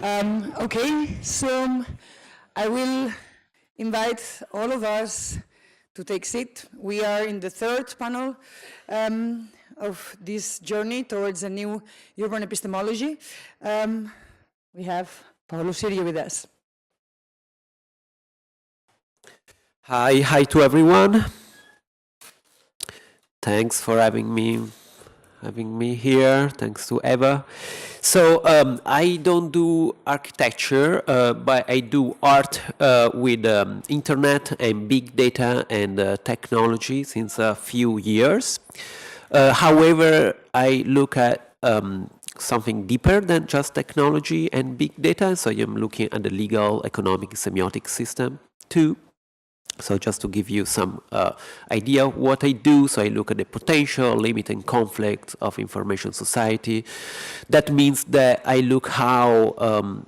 Okay, so I will invite all of us to take seat. We are in the third panel of this journey towards a new urban epistemology. We have Paolo Sirio with us. Hi to everyone. Thanks for having me here. Thanks to Eva. So I don't do architecture, but I do art with internet and big data and technology since a few years. However, I look at something deeper than just technology and big data. So I am looking at the legal, economic, semiotic system too. So just to give you some idea of what I do, so I look at the potential, limit, and conflict of information society. That means that I look how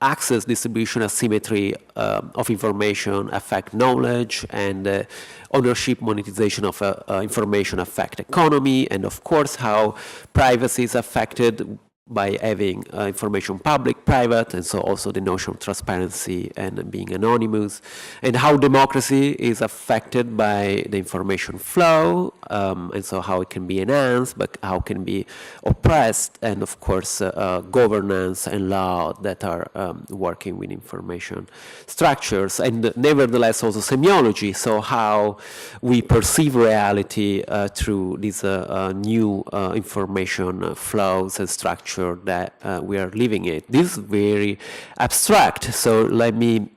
access, distribution, asymmetry of information affect knowledge, and ownership, monetization of information affect economy, and of course how privacy is affected by having information public, private, and so also the notion of transparency and being anonymous, and how democracy is affected by the information flow, and so how it can be enhanced, but how it can be oppressed, and of course governance and law that are working with information structures, and nevertheless also semiology, so how we perceive reality through these new information flows and structures that we are living in. This is very abstract, so let me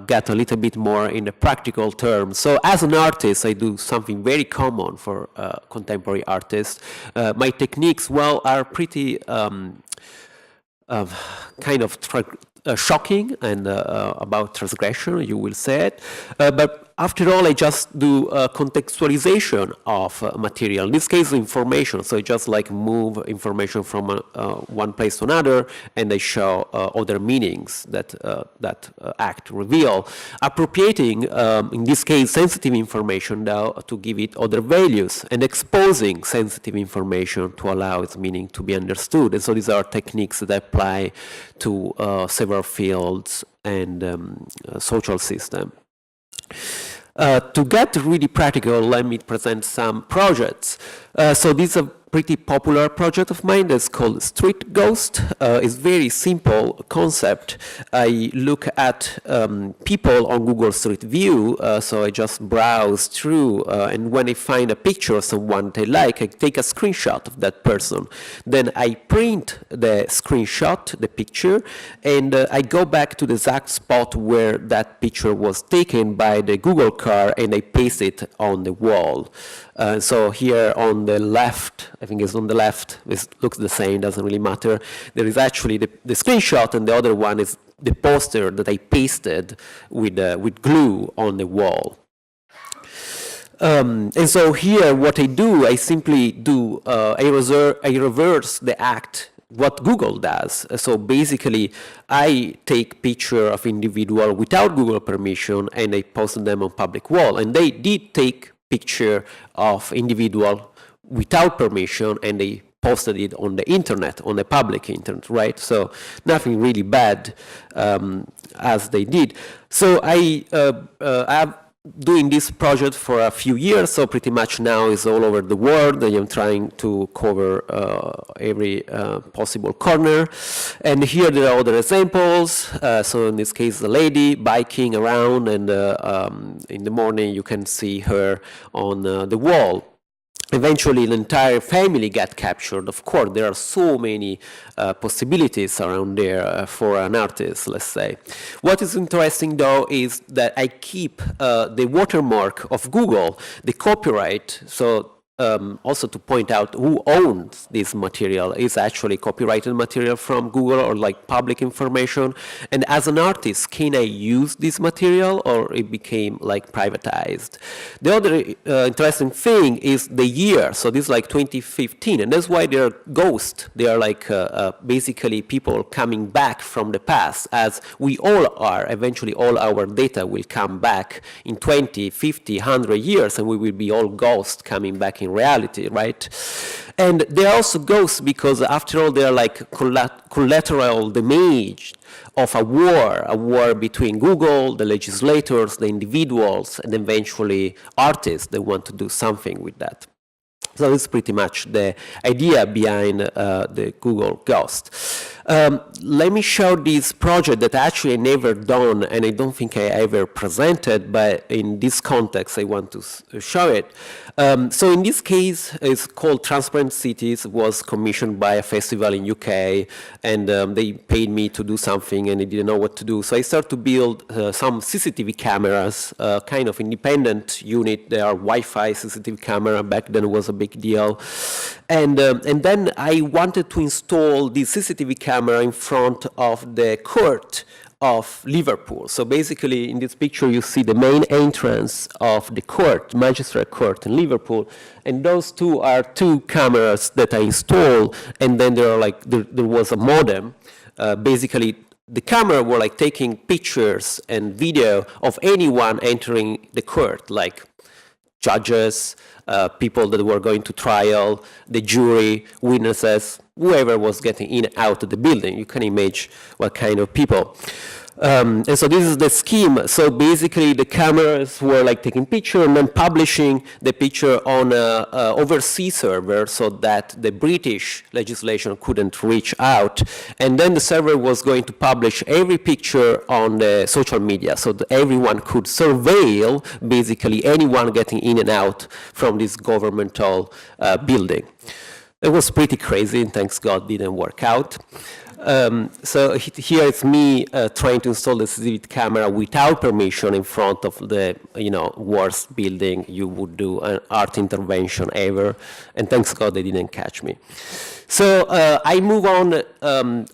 get a little bit more in the practical terms. So as an artist, I do something very common for contemporary artists. My techniques, well, are pretty kind of shocking and about transgression, you will say it. But after all, I just do contextualization of material. In this case, information. So I just like move information from one place to another, and I show other meanings that that act reveal. Appropriating, in this case, sensitive information now to give it other values, and exposing sensitive information to allow its meaning to be understood. And so these are techniques that apply to several fields and social system. To get really practical, let me present some projects. So this is a pretty popular project of mine that's called Street Ghost. It's very simple concept. I look at people on Google Street View, so I just browse through, and when I find a picture of someone that I like, I take a screenshot of that person. Then I print the screenshot, the picture, and I go back to the exact spot where that picture was taken by the Google car, and I paste it on the wall. So here on the left, I think it's on the left, it looks the same, doesn't really matter. There is actually the screenshot, and the other one is the poster that I pasted with glue on the wall. And so here what I do, I simply do, I reverse the act what Google does. So basically, I take picture of individual without Google permission, and I post them on public wall. And they did take picture of individual without permission, and they posted it on the internet, on the public internet, right? So nothing really bad as they did. So I've doing this project for a few years, so pretty much now is all over the world. I am trying to cover every possible corner. And here there are other examples. So in this case, the lady biking around, and in the morning you can see her on the wall. Eventually, the entire family got captured. Of course, there are so many possibilities around there for an artist, let's say. What is interesting, though, is that I keep the watermark of Google, the copyright. So also to point out who owns this material is actually copyrighted material from Google, or like public information. And as an artist, can I use this material, or it became like privatized? The other interesting thing is the year. So this is like 2015, and that's why they're ghosts. They are like basically people coming back from the past, as we all are. Eventually all our data will come back in 20, 50, 100 years, and we will be all ghosts coming back in reality, right? And they are also ghosts because, after all, they are like collateral damage of a war between Google, the legislators, the individuals, and eventually artists that want to do something with that. So this is pretty much the idea behind the Google Ghost. Let me show this project that actually I never done, and I don't think I ever presented, but in this context I want to show it. So in this case, it's called Transparent Cities. It was commissioned by a festival in UK, and they paid me to do something, and I didn't know what to do. So I started to build some CCTV cameras, kind of independent unit. They are Wi-Fi CCTV camera. Back then it was a big deal. And then I wanted to install this CCTV camera in front of the court of Liverpool. So basically, in this picture, you see the main entrance of the court, magistrate court in Liverpool, and those two are two cameras that I installed, and then there was a modem. Basically, the camera were like taking pictures and video of anyone entering the court, like judges, people that were going to trial, the jury, witnesses, whoever was getting in and out of the building. You can imagine what kind of people. And so this is the scheme. So basically the cameras were like taking picture and then publishing the picture on an overseas server so that the British legislation couldn't reach out. And then the server was going to publish every picture on the social media so that everyone could surveil basically anyone getting in and out from this governmental building. It was pretty crazy, and thanks God didn't work out. So here it's me trying to install the CCTV camera without permission in front of the worst building you would do an art intervention ever, and thanks God they didn't catch me. So I move on.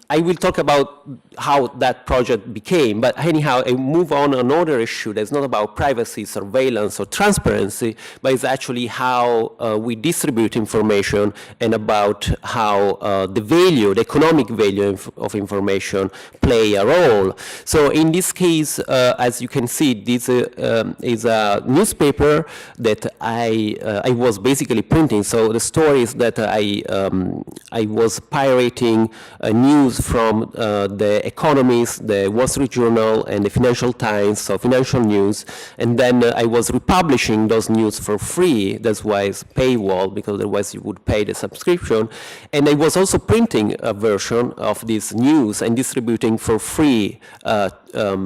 I will talk about how that project became, but anyhow, I move on another issue that's not about privacy, surveillance, or transparency, but it's actually how we distribute information and about how the value, the economic value of information play a role. So in this case, as you can see, this is a newspaper that I was basically printing. So the story is that I was pirating news from the Economist, the Wall Street Journal, and the Financial Times, so financial news, and then I was republishing those news for free. That's why it's paywall, because otherwise you would pay the subscription. And I was also printing a version of this news and distributing for free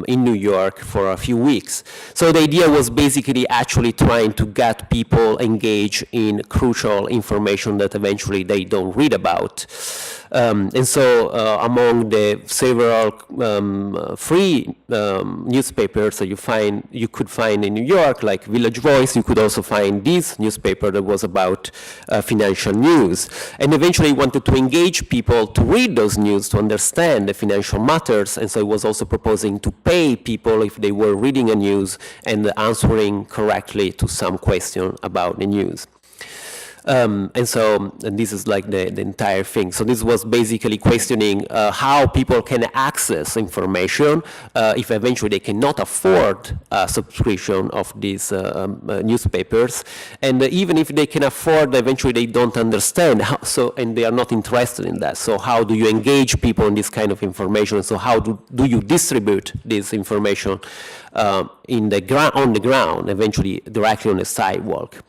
in New York for a few weeks. So the idea was basically actually trying to get people engaged in crucial information that eventually they don't read about. And so among the several free newspapers that you could find in New York, like Village Voice, you could also find this newspaper that was about financial news. And eventually I wanted to engage people to read those news, to understand the financial matters, and so I was also proposing to pay people if they were reading a news and answering correctly to some question about the news. And this is like the entire thing. So this was basically questioning how people can access information if eventually they cannot afford a subscription of these newspapers. And even if they can afford, eventually they don't understand how, and they are not interested in that. So how do you engage people in this kind of information? So how do you distribute this information on the ground, eventually directly on the sidewalk?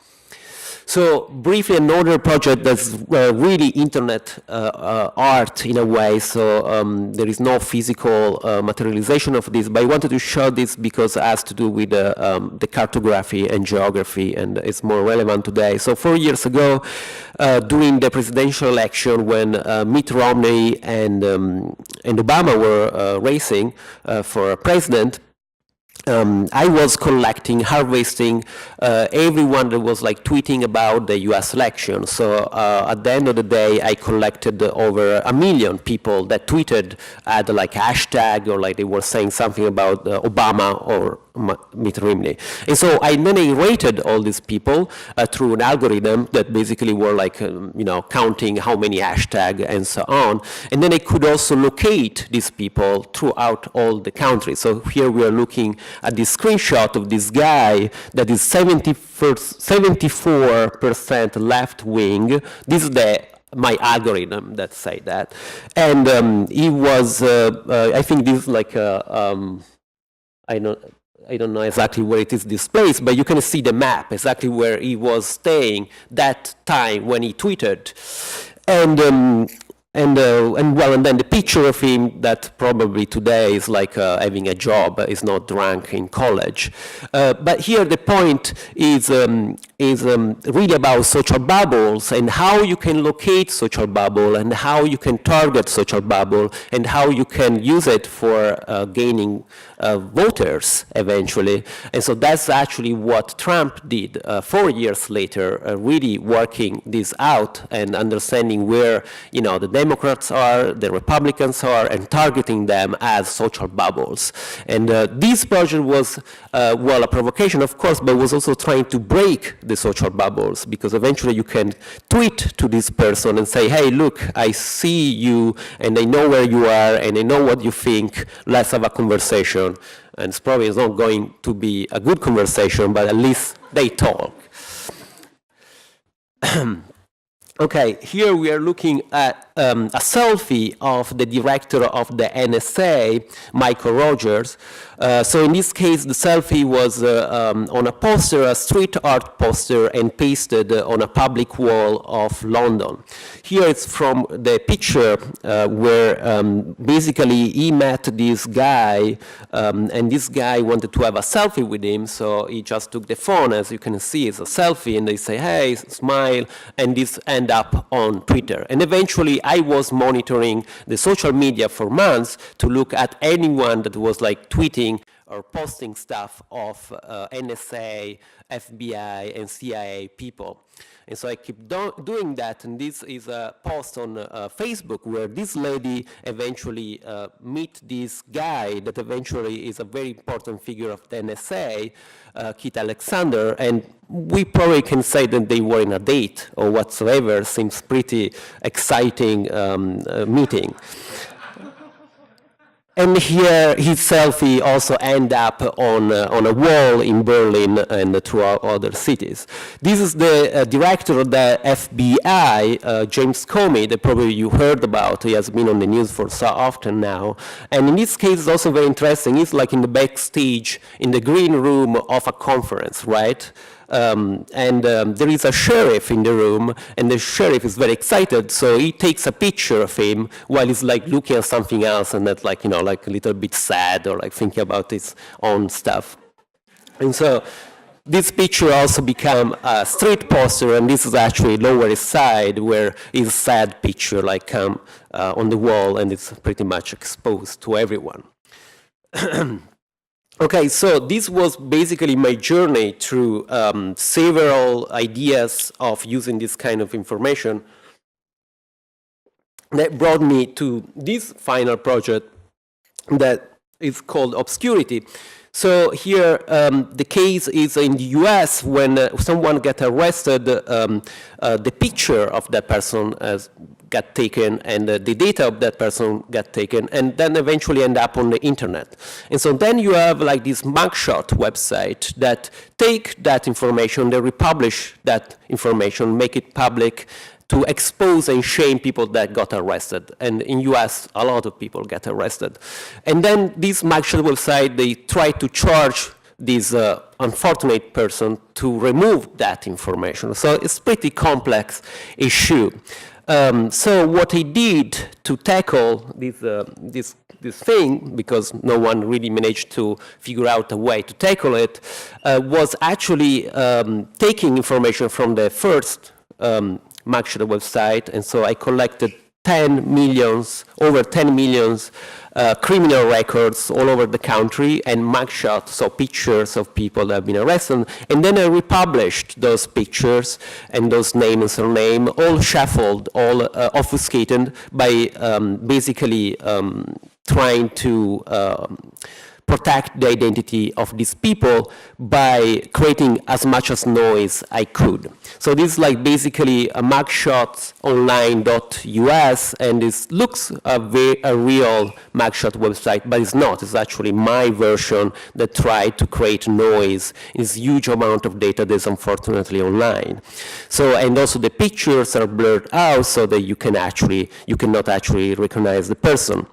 So briefly, another project that's really internet art in a way, so there is no physical materialization of this, but I wanted to show this because it has to do with the cartography and geography, and it's more relevant today. So 4 years ago, during the presidential election, when Mitt Romney and Obama were racing for president, I was harvesting everyone that was like tweeting about the US election. So at the end of the day, I collected over 1 million people that tweeted, had like a hashtag, or like they were saying something about Obama or Mitt Romney. And so then I rated all these people through an algorithm that basically were like, counting how many hashtags and so on. And then I could also locate these people throughout all the country. So here we are looking at this screenshot of this guy that is 74% left wing. This is my algorithm that say that. And he was, I think this is like I don't know exactly where it is displayed, but you can see the map, exactly where he was staying that time when he tweeted. And then the picture of him that probably today is like having a job, is not drunk in college. But here the point is really about social bubbles and how you can locate social bubble and how you can target social bubble and how you can use it for gaining voters eventually. And so that's actually what Trump did 4 years later, really working this out and understanding where, the Democrats are, the Republicans are, and targeting them as social bubbles. And this project was, a provocation, of course, but was also trying to break the social bubbles, because eventually you can tweet to this person and say, hey, look, I see you, and I know where you are, and I know what you think, let's have a conversation. And it's probably not going to be a good conversation, but at least they talk. Okay, here we are looking at a selfie of the director of the NSA, Michael Rogers. So in this case, the selfie was on a poster, a street art poster, and pasted on a public wall of London. Here it's from the picture where basically he met this guy, and this guy wanted to have a selfie with him, so he just took the phone. As you can see, it's a selfie, and they say, hey, smile, and this end up on Twitter. And eventually, I was monitoring the social media for months to look at anyone that was like tweeting or posting stuff of NSA, FBI, and CIA people. And so I keep doing that, and this is a post on Facebook where this lady eventually meet this guy that eventually is a very important figure of the NSA, Keith Alexander, and we probably can say that they were in a date or whatsoever. Seems pretty exciting meeting. And here his selfie also end up on a wall in Berlin and throughout other cities. This is the director of the FBI, James Comey, that probably you heard about. He has been on the news for so often now. And in this case, it's also very interesting. He's like in the backstage in the green room of a conference, right? There is a sheriff in the room, and the sheriff is very excited, so he takes a picture of him while he's like looking at something else, and that's like, like a little bit sad or like thinking about his own stuff. And so this picture also became a street poster, and this is actually Lower East Side, where his sad picture like come on the wall, and it's pretty much exposed to everyone. Okay, so this was basically my journey through several ideas of using this kind of information that brought me to this final project that is called Obscurity. So here, the case is in the US when someone gets arrested, the picture of that person got taken and the data of that person got taken and then eventually end up on the internet. And so then you have like this mugshot website that take that information, they republish that information, make it public to expose and shame people that got arrested. And in US, a lot of people get arrested. And then this mugshot website, they try to charge this unfortunate person to remove that information. So it's a pretty complex issue. So what I did to tackle this thing, because no one really managed to figure out a way to tackle it, was actually taking information from the first mugshot website, and so I collected over 10 million criminal records all over the country and mugshots, so pictures of people that have been arrested, and then I republished those pictures and those name and surname, all shuffled, all obfuscated by basically trying to protect the identity of these people by creating as much as noise I could. So this is like basically a mugshotsonline.us, and this looks a real mugshot website, but it's not. It's actually my version that tried to create noise in this huge amount of data that's unfortunately online. So, and also the pictures are blurred out so that you cannot actually recognize the person.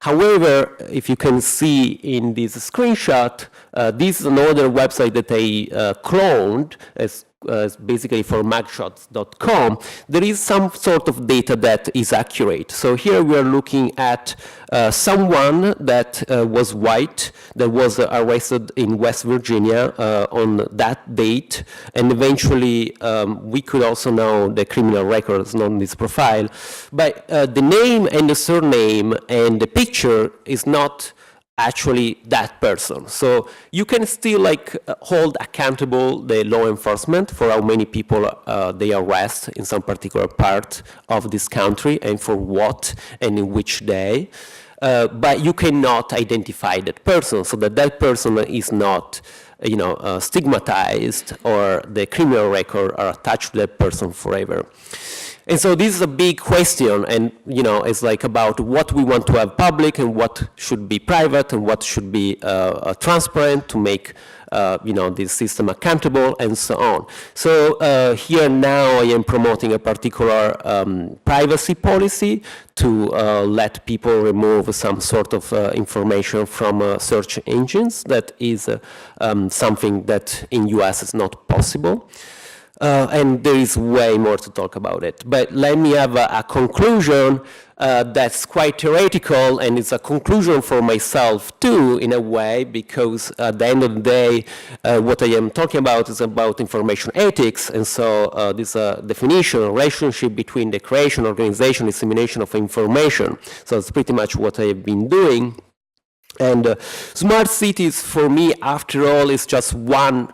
However, if you can see in this screenshot, this is another website that I cloned as basically for mugshots.com. There is some sort of data that is accurate. So here we are looking at someone that was white, that was arrested in West Virginia on that date, and eventually we could also know the criminal records on this profile. But the name and the surname and the picture is not actually that person. So you can still like hold accountable the law enforcement for how many people they arrest in some particular part of this country and for what and in which day. But you cannot identify that person, so that that person is not stigmatized, or the criminal record are attached to that person forever. And so this is a big question, and it's like about what we want to have public and what should be private and what should be transparent to make this system accountable and so on. So here now I am promoting a particular privacy policy to let people remove some sort of information from search engines. That is something that in US is not possible. And there is way more to talk about it. But let me have a conclusion that's quite theoretical, and it's a conclusion for myself too, in a way, because at the end of the day, what I am talking about is about information ethics, and so this definition, a relationship between the creation, organization, dissemination of information. So it's pretty much what I have been doing. And smart cities, for me, after all, is just one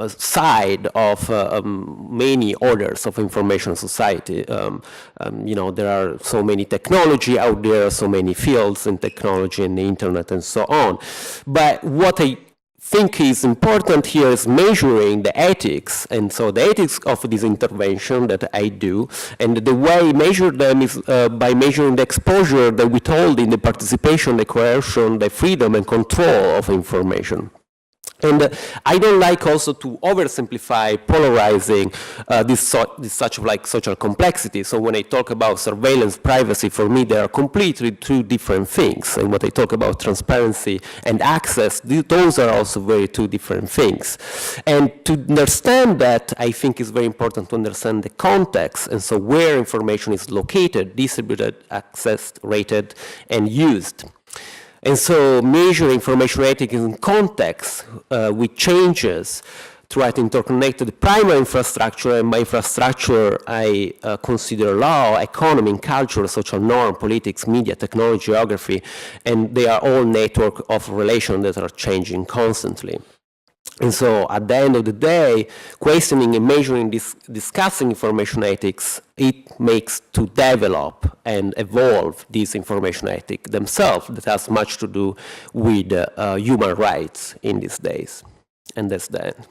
side of many orders of information society. There are so many technology out there, so many fields in technology and the internet and so on. But what I think is important here is measuring the ethics, and so the ethics of this intervention that I do, and the way I measure them is by measuring the exposure, the withholding, the participation, the coercion, the freedom and control of information. And I don't like also to oversimplify, polarizing this such of like social complexity. So when I talk about surveillance, privacy, for me they are completely two different things. And when I talk about transparency and access, those are also very two different things. And to understand that, I think it's very important to understand the context, and so where information is located, distributed, accessed, rated, and used. And so measure information ethics in context with changes throughout interconnected primary infrastructure, and by infrastructure I consider law, economy, culture, social norm, politics, media, technology, geography, and they are all network of relations that are changing constantly. And so at the end of the day, questioning and measuring, discussing information ethics, it makes to develop and evolve these information ethics themselves that has much to do with human rights in these days. And that's the end.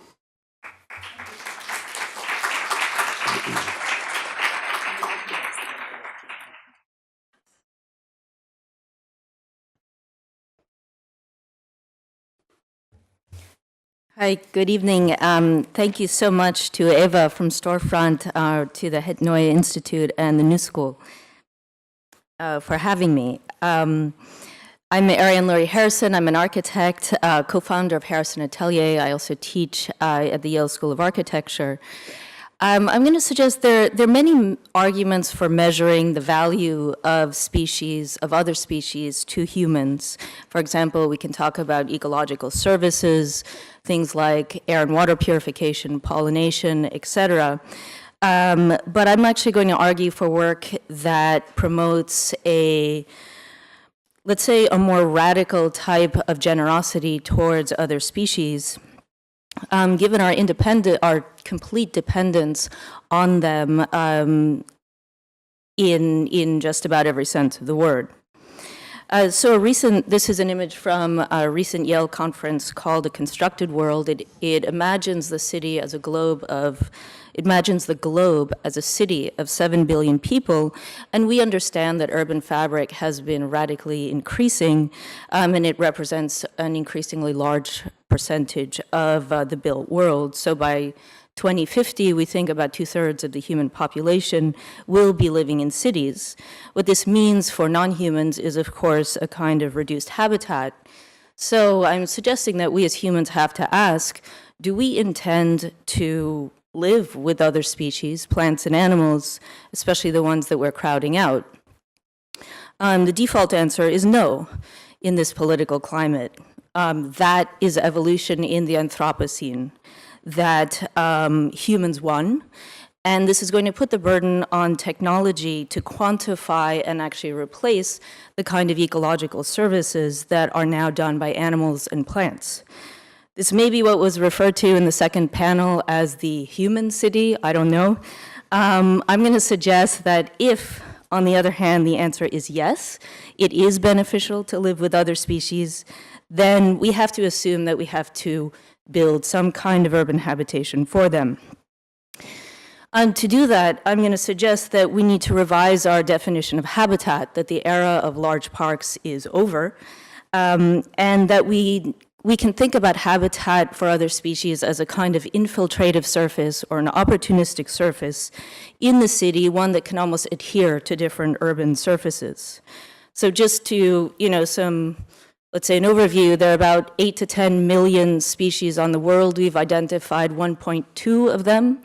Hi, good evening. Thank you so much to Eva from Storefront, to the Hetnoy Institute and the New School for having me. I'm Ariane Laurie Harrison. I'm an architect, co-founder of Harrison Atelier. I also teach at the Yale School of Architecture. I'm going to suggest there are many arguments for measuring the value of species, of other species, to humans. For example, we can talk about ecological services, things like air and water purification, pollination, etc. But I'm actually going to argue for work that promotes let's say, a more radical type of generosity towards other species. Given our complete dependence on them in just about every sense of the word. This is an image from a recent Yale conference called A Constructed World. It imagines the city as a globe of, imagines the globe as a city of 7 billion people, and we understand that urban fabric has been radically increasing, and it represents an increasingly large percentage of the built world. So by 2050, we think about 2/3 of the human population will be living in cities. What this means for non-humans is, of course, a kind of reduced habitat. So I'm suggesting that we as humans have to ask, do we intend to live with other species, plants and animals, especially the ones that we're crowding out? The default answer is no in this political climate. That is evolution in the Anthropocene, that humans won, and this is going to put the burden on technology to quantify and actually replace the kind of ecological services that are now done by animals and plants. This may be what was referred to in the second panel as the human city, I don't know. I'm going to suggest that if, on the other hand, the answer is yes, it is beneficial to live with other species, then we have to assume that we have to build some kind of urban habitation for them. And to do that, I'm going to suggest that we need to revise our definition of habitat, that the era of large parks is over, and that we can think about habitat for other species as a kind of infiltrative surface or an opportunistic surface in the city, one that can almost adhere to different urban surfaces. So just to, let's say an overview, there are about 8 to 10 million species on the world. We've identified 1.2 of them.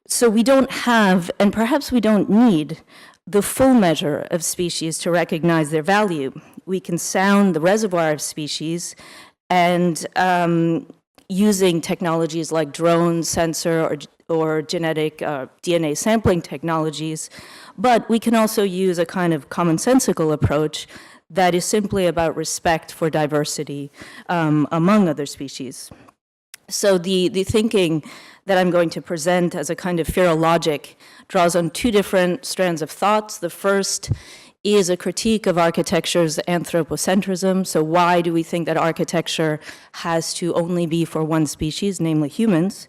So we don't have, and perhaps we don't need, the full measure of species to recognize their value. We can sound the reservoir of species, and using technologies like drone, sensor, or genetic DNA sampling technologies, but we can also use a kind of commonsensical approach that is simply about respect for diversity among other species. So the thinking that I'm going to present as a kind of philologic draws on two different strands of thoughts. The first is a critique of architecture's anthropocentrism. So why do we think that architecture has to only be for one species, namely humans?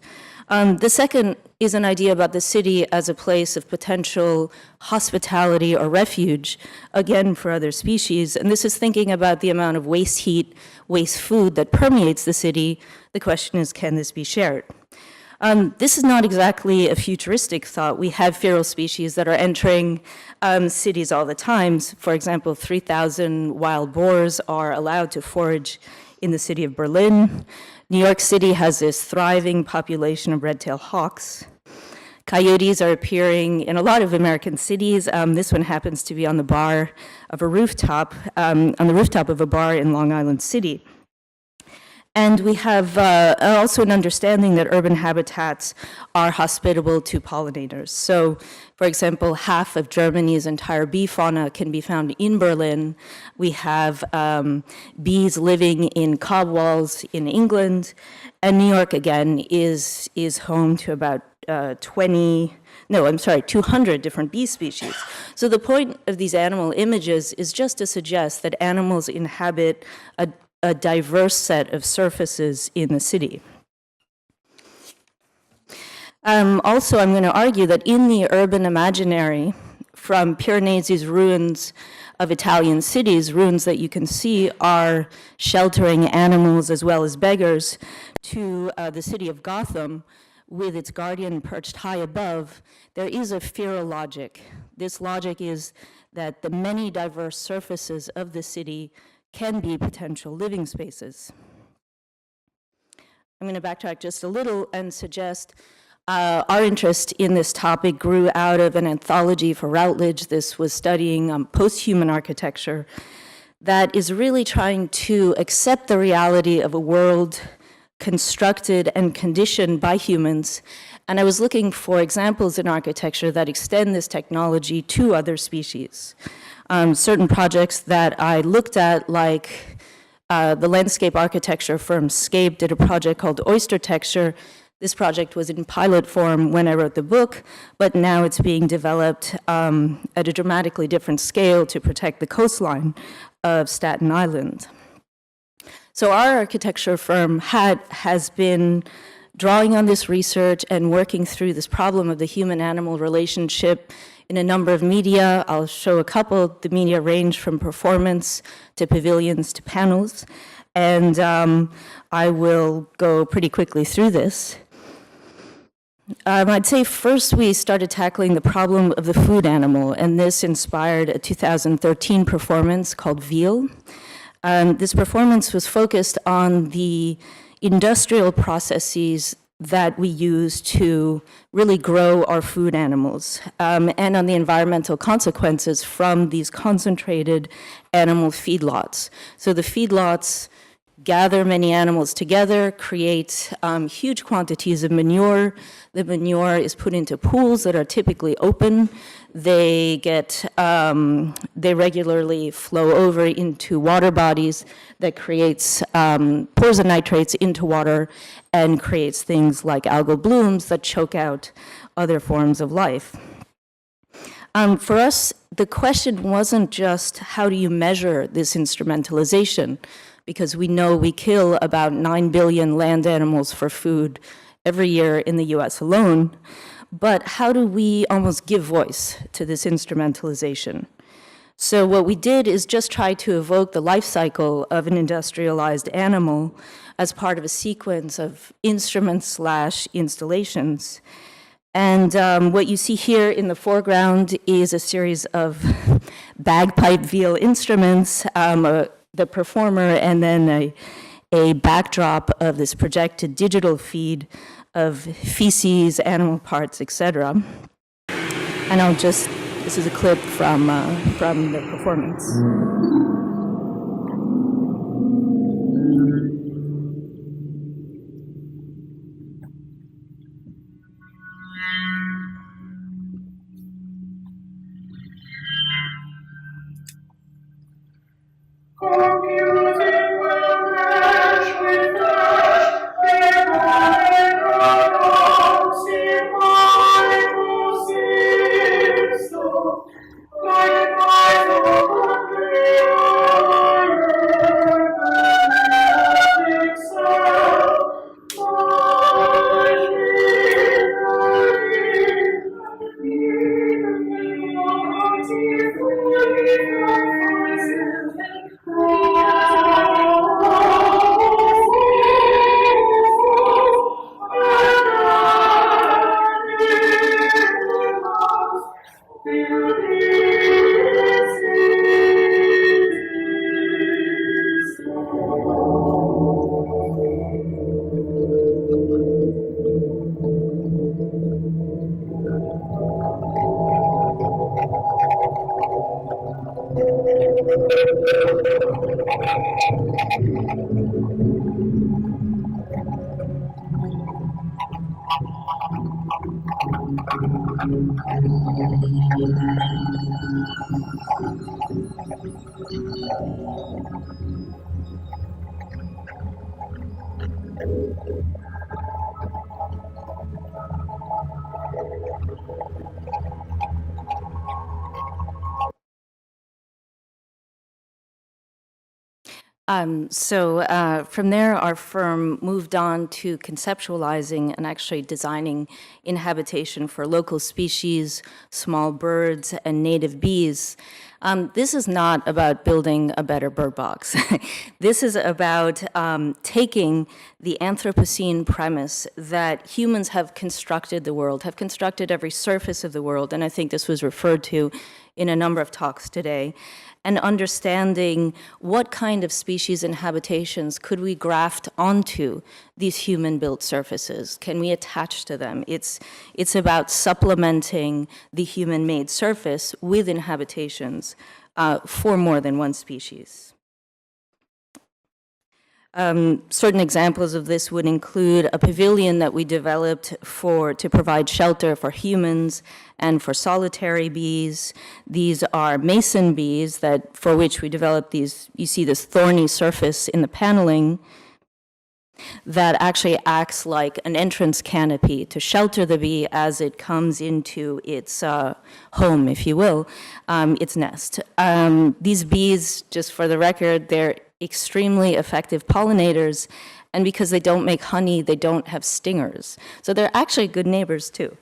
The second is an idea about the city as a place of potential hospitality or refuge, again, for other species. And this is thinking about the amount of waste heat, waste food that permeates the city. The question is, can this be shared? This is not exactly a futuristic thought. We have feral species that are entering cities all the time. For example, 3,000 wild boars are allowed to forage in the city of Berlin. New York City has this thriving population of red-tailed hawks. Coyotes are appearing in a lot of American cities. This one happens to be on the bar of a rooftop, on the rooftop of a bar in Long Island City. And we have also an understanding that urban habitats are hospitable to pollinators. So, for example, half of Germany's entire bee fauna can be found in Berlin. We have bees living in cob walls in England. And New York, again, is home to about 200 different bee species. So the point of these animal images is just to suggest that animals inhabit a diverse set of surfaces in the city. Also, I'm going to argue that in the urban imaginary, from Piranesi's ruins of Italian cities, ruins that you can see are sheltering animals as well as beggars, to the city of Gotham, with its guardian perched high above, there is a feral logic. This logic is that the many diverse surfaces of the city can be potential living spaces. I'm going to backtrack just a little and suggest our interest in this topic grew out of an anthology for Routledge. This was studying post-human architecture that is really trying to accept the reality of a world constructed and conditioned by humans. And I was looking for examples in architecture that extend this technology to other species. Certain projects that I looked at, like the landscape architecture firm Scape did a project called Oyster Texture This project was in pilot form when I wrote the book, but now it's being developed at a dramatically different scale to protect the coastline of Staten Island. So our architecture firm has been drawing on this research and working through this problem of the human-animal relationship in a number of media. I'll show a couple. The media range from performance to pavilions to panels. And I will go pretty quickly through this. I'd say first we started tackling the problem of the food animal, and this inspired a 2013 performance called Veal. This performance was focused on the industrial processes that we use to really grow our food animals, and on the environmental consequences from these concentrated animal feedlots. So the feedlots gather many animals together, create huge quantities of manure. The manure is put into pools that are typically open. They regularly flow over into water bodies that creates pours of nitrates into water and creates things like algal blooms that choke out other forms of life. For us, the question wasn't just how do you measure this instrumentalization, because we know we kill about 9 billion land animals for food every year in the US alone, but how do we almost give voice to this instrumentalization? So what we did is just try to evoke the life cycle of an industrialized animal as part of a sequence of instruments/installations. And what you see here in the foreground is a series of bagpipe veal instruments, the performer, and then a backdrop of this projected digital feed of feces, animal parts, etc. And this is a clip from the performance. Confusing will crash with dash, symbolical system, like eyes of country magnetic cell, From there, our firm moved on to conceptualizing and actually designing inhabitation for local species, small birds, and native bees. This is not about building a better bird box. This is about taking the Anthropocene premise that humans have constructed the world, have constructed every surface of the world, and I think this was referred to in a number of talks today, and understanding what kind of species and habitations could we graft onto these human-built surfaces? Can we attach to them? It's about supplementing the human-made surface with inhabitations for more than one species. Certain examples of this would include a pavilion that we developed to provide shelter for humans and for solitary bees. These are mason bees for which we developed these. You see this thorny surface in the paneling. that actually acts like an entrance canopy to shelter the bee as it comes into its home, if you will, its nest. These bees, just for the record, they're extremely effective pollinators, and because they don't make honey, they don't have stingers. So they're actually good neighbors too.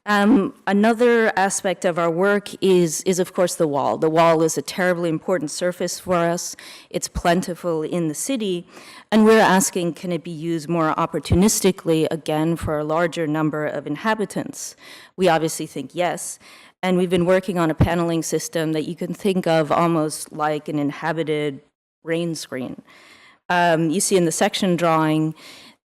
Another aspect of our work is of course the wall. The wall is a terribly important surface for us. It's plentiful in the city, and we're asking, can it be used more opportunistically, again, for a larger number of inhabitants? We obviously think yes, and we've been working on a paneling system that you can think of almost like an inhabited rain screen. You see in the section drawing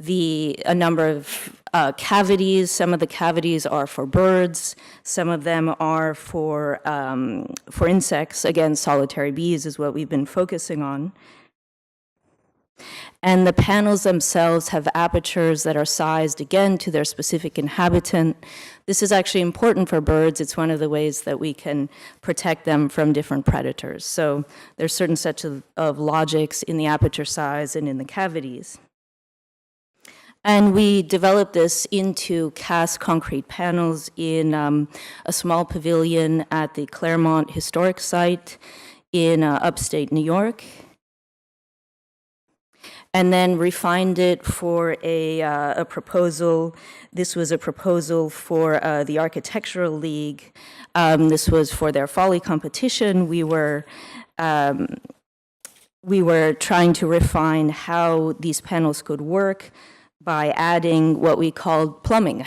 a number of cavities. Some of the cavities are for birds. Some of them are for insects. Again, solitary bees is what we've been focusing on. And the panels themselves have apertures that are sized, again, to their specific inhabitant. This is actually important for birds. It's one of the ways that we can protect them from different predators. So there's certain sets of logics in the aperture size and in the cavities. And we developed this into cast concrete panels in a small pavilion at the Claremont Historic Site in upstate New York. And then refined it for a proposal. This was a proposal for the Architectural League. This was for their folly competition. We were trying to refine how these panels could work by adding what we called plumbing.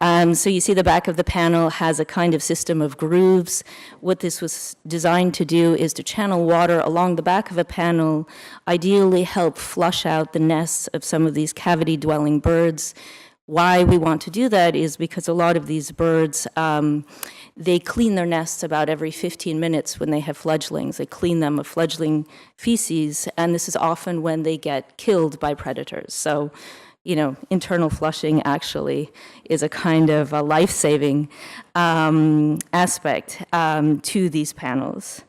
So you see the back of the panel has a kind of system of grooves. What this was designed to do is to channel water along the back of a panel, ideally help flush out the nests of some of these cavity-dwelling birds. Why we want to do that is because a lot of these birds, they clean their nests about every 15 minutes when they have fledglings. They clean them of fledgling feces, and this is often when they get killed by predators. So, you know, internal flushing actually is a kind of a life-saving aspect to these panels.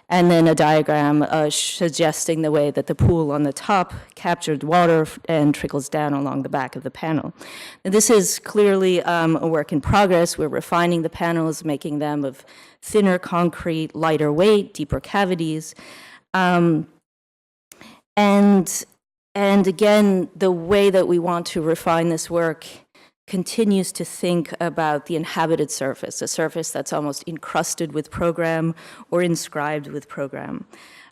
And then a diagram suggesting the way that the pool on the top captured water and trickles down along the back of the panel. Now, this is clearly a work in progress. We're refining the panels, making them of thinner concrete, lighter weight, deeper cavities. And again, the way that we want to refine this work continues to think about the inhabited surface, a surface that's almost encrusted with program or inscribed with program.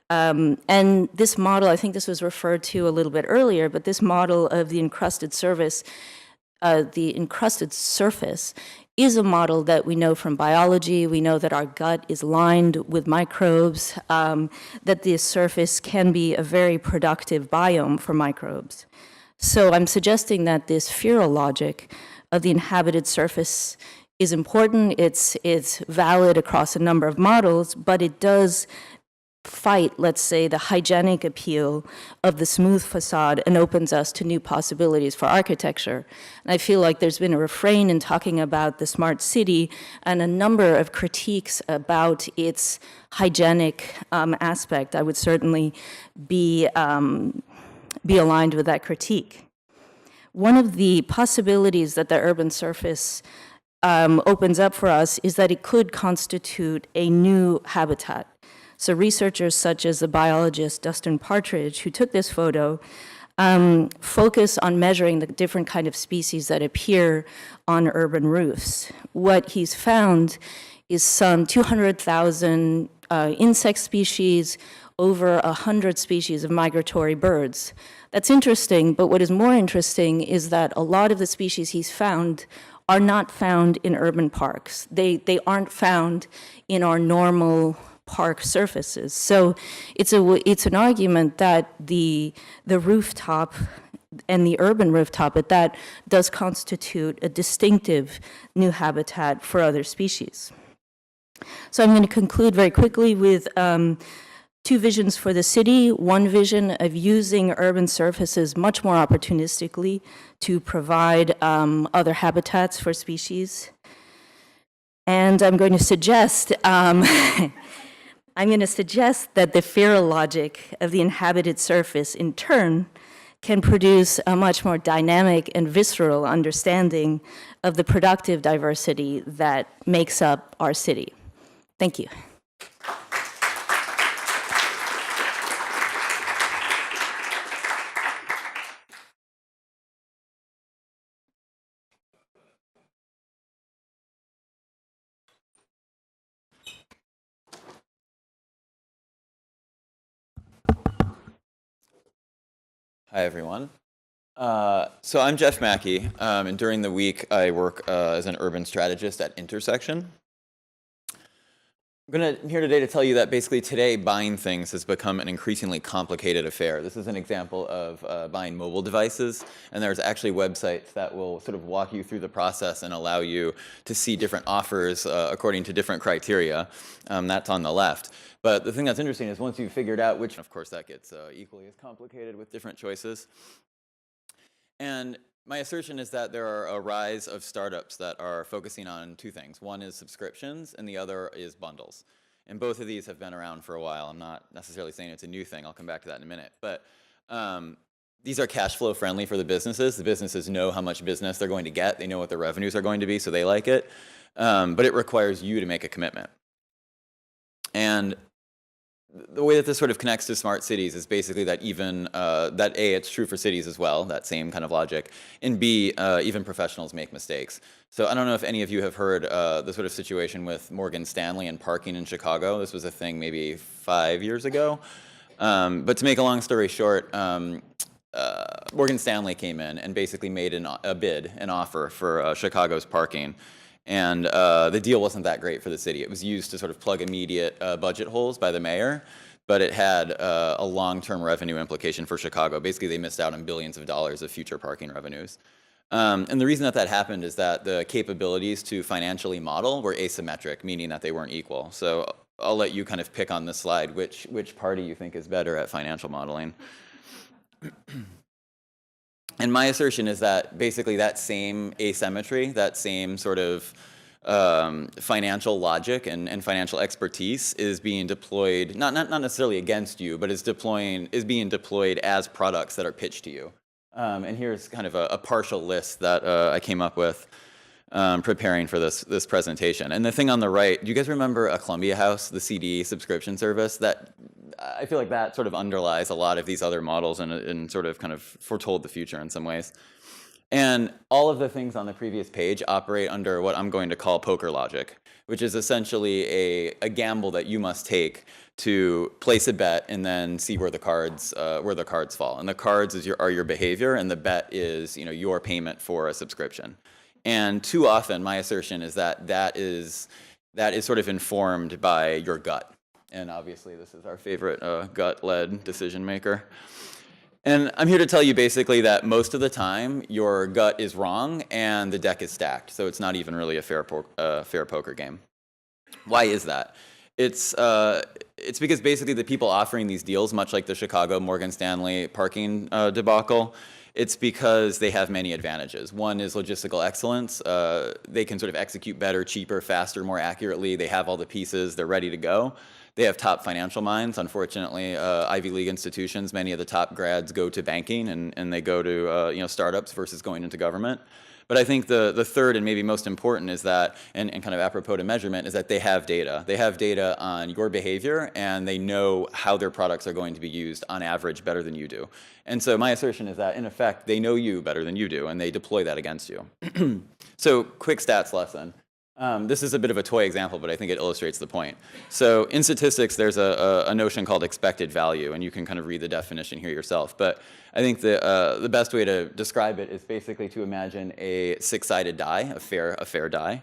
And this model, I think this was referred to a little bit earlier, but this model of the encrusted surface is a model that we know from biology. We know that our gut is lined with microbes, that this surface can be a very productive biome for microbes. So I'm suggesting that this feral logic of the inhabited surface is important. It's valid across a number of models, but it does fight, let's say, the hygienic appeal of the smooth facade and opens us to new possibilities for architecture. And I feel like there's been a refrain in talking about the smart city and a number of critiques about its hygienic aspect. I would certainly be aligned with that critique. One of the possibilities that the urban surface opens up for us is that it could constitute a new habitat. So researchers such as the biologist Dustin Partridge, who took this photo, focus on measuring the different kind of species that appear on urban roofs. What he's found is some 200,000 insect species, over 100 species of migratory birds. That's interesting, but what is more interesting is that a lot of the species he's found are not found in urban parks. They aren't found in our normal park surfaces. So it's an argument that the rooftop and the urban rooftop at that does constitute a distinctive new habitat for other species. So I'm going to conclude very quickly with two visions for the city. One vision of using urban surfaces much more opportunistically to provide other habitats for species. And I'm going to suggest I'm going to suggest that the feral logic of the inhabited surface, in turn, can produce a much more dynamic and visceral understanding of the productive diversity that makes up our city. Thank you. Hi, everyone. So I'm Jeff Mackey, and during the week I work as an urban strategist at Intersection. I'm here today to tell you that basically today buying things has become an increasingly complicated affair. This is an example of buying mobile devices, and there's actually websites that will sort of walk you through the process and allow you to see different offers according to different criteria. That's on the left. But the thing that's interesting is once you've figured out which, of course, that gets equally as complicated with different choices. And my assertion is that there are a rise of startups that are focusing on two things. One is subscriptions, and the other is bundles. And both of these have been around for a while. I'm not necessarily saying it's a new thing. I'll come back to that in a minute. But these are cash flow friendly for the businesses. The businesses know how much business they're going to get. They know what the revenues are going to be, so they like it. But it requires you to make a commitment. And the way that this sort of connects to smart cities is basically that even, that A, it's true for cities as well, that same kind of logic, and B, even professionals make mistakes. So I don't know if any of you have heard the sort of situation with Morgan Stanley and parking in Chicago. This was a thing maybe 5 years ago. But to make a long story short, Morgan Stanley came in and basically made an offer for Chicago's parking. And the deal wasn't that great for the city. It was used to sort of plug immediate budget holes by the mayor, but it had a long-term revenue implication for Chicago. Basically, they missed out on billions of dollars of future parking revenues. And the reason that that happened is that the capabilities to financially model were asymmetric, meaning that they weren't equal. So I'll let you kind of pick on this slide which party you think is better at financial modeling. And my assertion is that basically that same asymmetry, that same sort of financial logic and financial expertise is being deployed, not necessarily against you, but is being deployed as products that are pitched to you. And here's kind of a partial list that I came up with preparing for this presentation. And the thing on the right, do you guys remember a Columbia House, the CD subscription service? That I feel like that sort of underlies a lot of these other models and sort of kind of foretold the future in some ways. And all of the things on the previous page operate under what I'm going to call poker logic, which is essentially a gamble that you must take to place a bet and then see where the cards fall. And the cards are your behavior, and the bet is your payment for a subscription. And too often, my assertion is that is sort of informed by your gut. And obviously, this is our favorite gut-led decision maker. And I'm here to tell you basically that most of the time, your gut is wrong and the deck is stacked. So it's not even really a fair poker game. Why is that? It's because basically the people offering these deals, much like the Chicago Morgan Stanley parking debacle, it's because they have many advantages. One is logistical excellence. They can sort of execute better, cheaper, faster, more accurately. They have all the pieces. They're ready to go. They have top financial minds. Unfortunately, Ivy League institutions, many of the top grads go to banking and they go to startups versus going into government. But I think the third and maybe most important is that, and kind of apropos to measurement, is that they have data. They have data on your behavior, and they know how their products are going to be used on average better than you do. And so my assertion is that, in effect, they know you better than you do, and they deploy that against you. So quick stats lesson. This is a bit of a toy example, but I think it illustrates the point. So in statistics, there's a notion called expected value, and you can kind of read the definition here yourself. But I think the best way to describe it is basically to imagine a six-sided die, a fair die.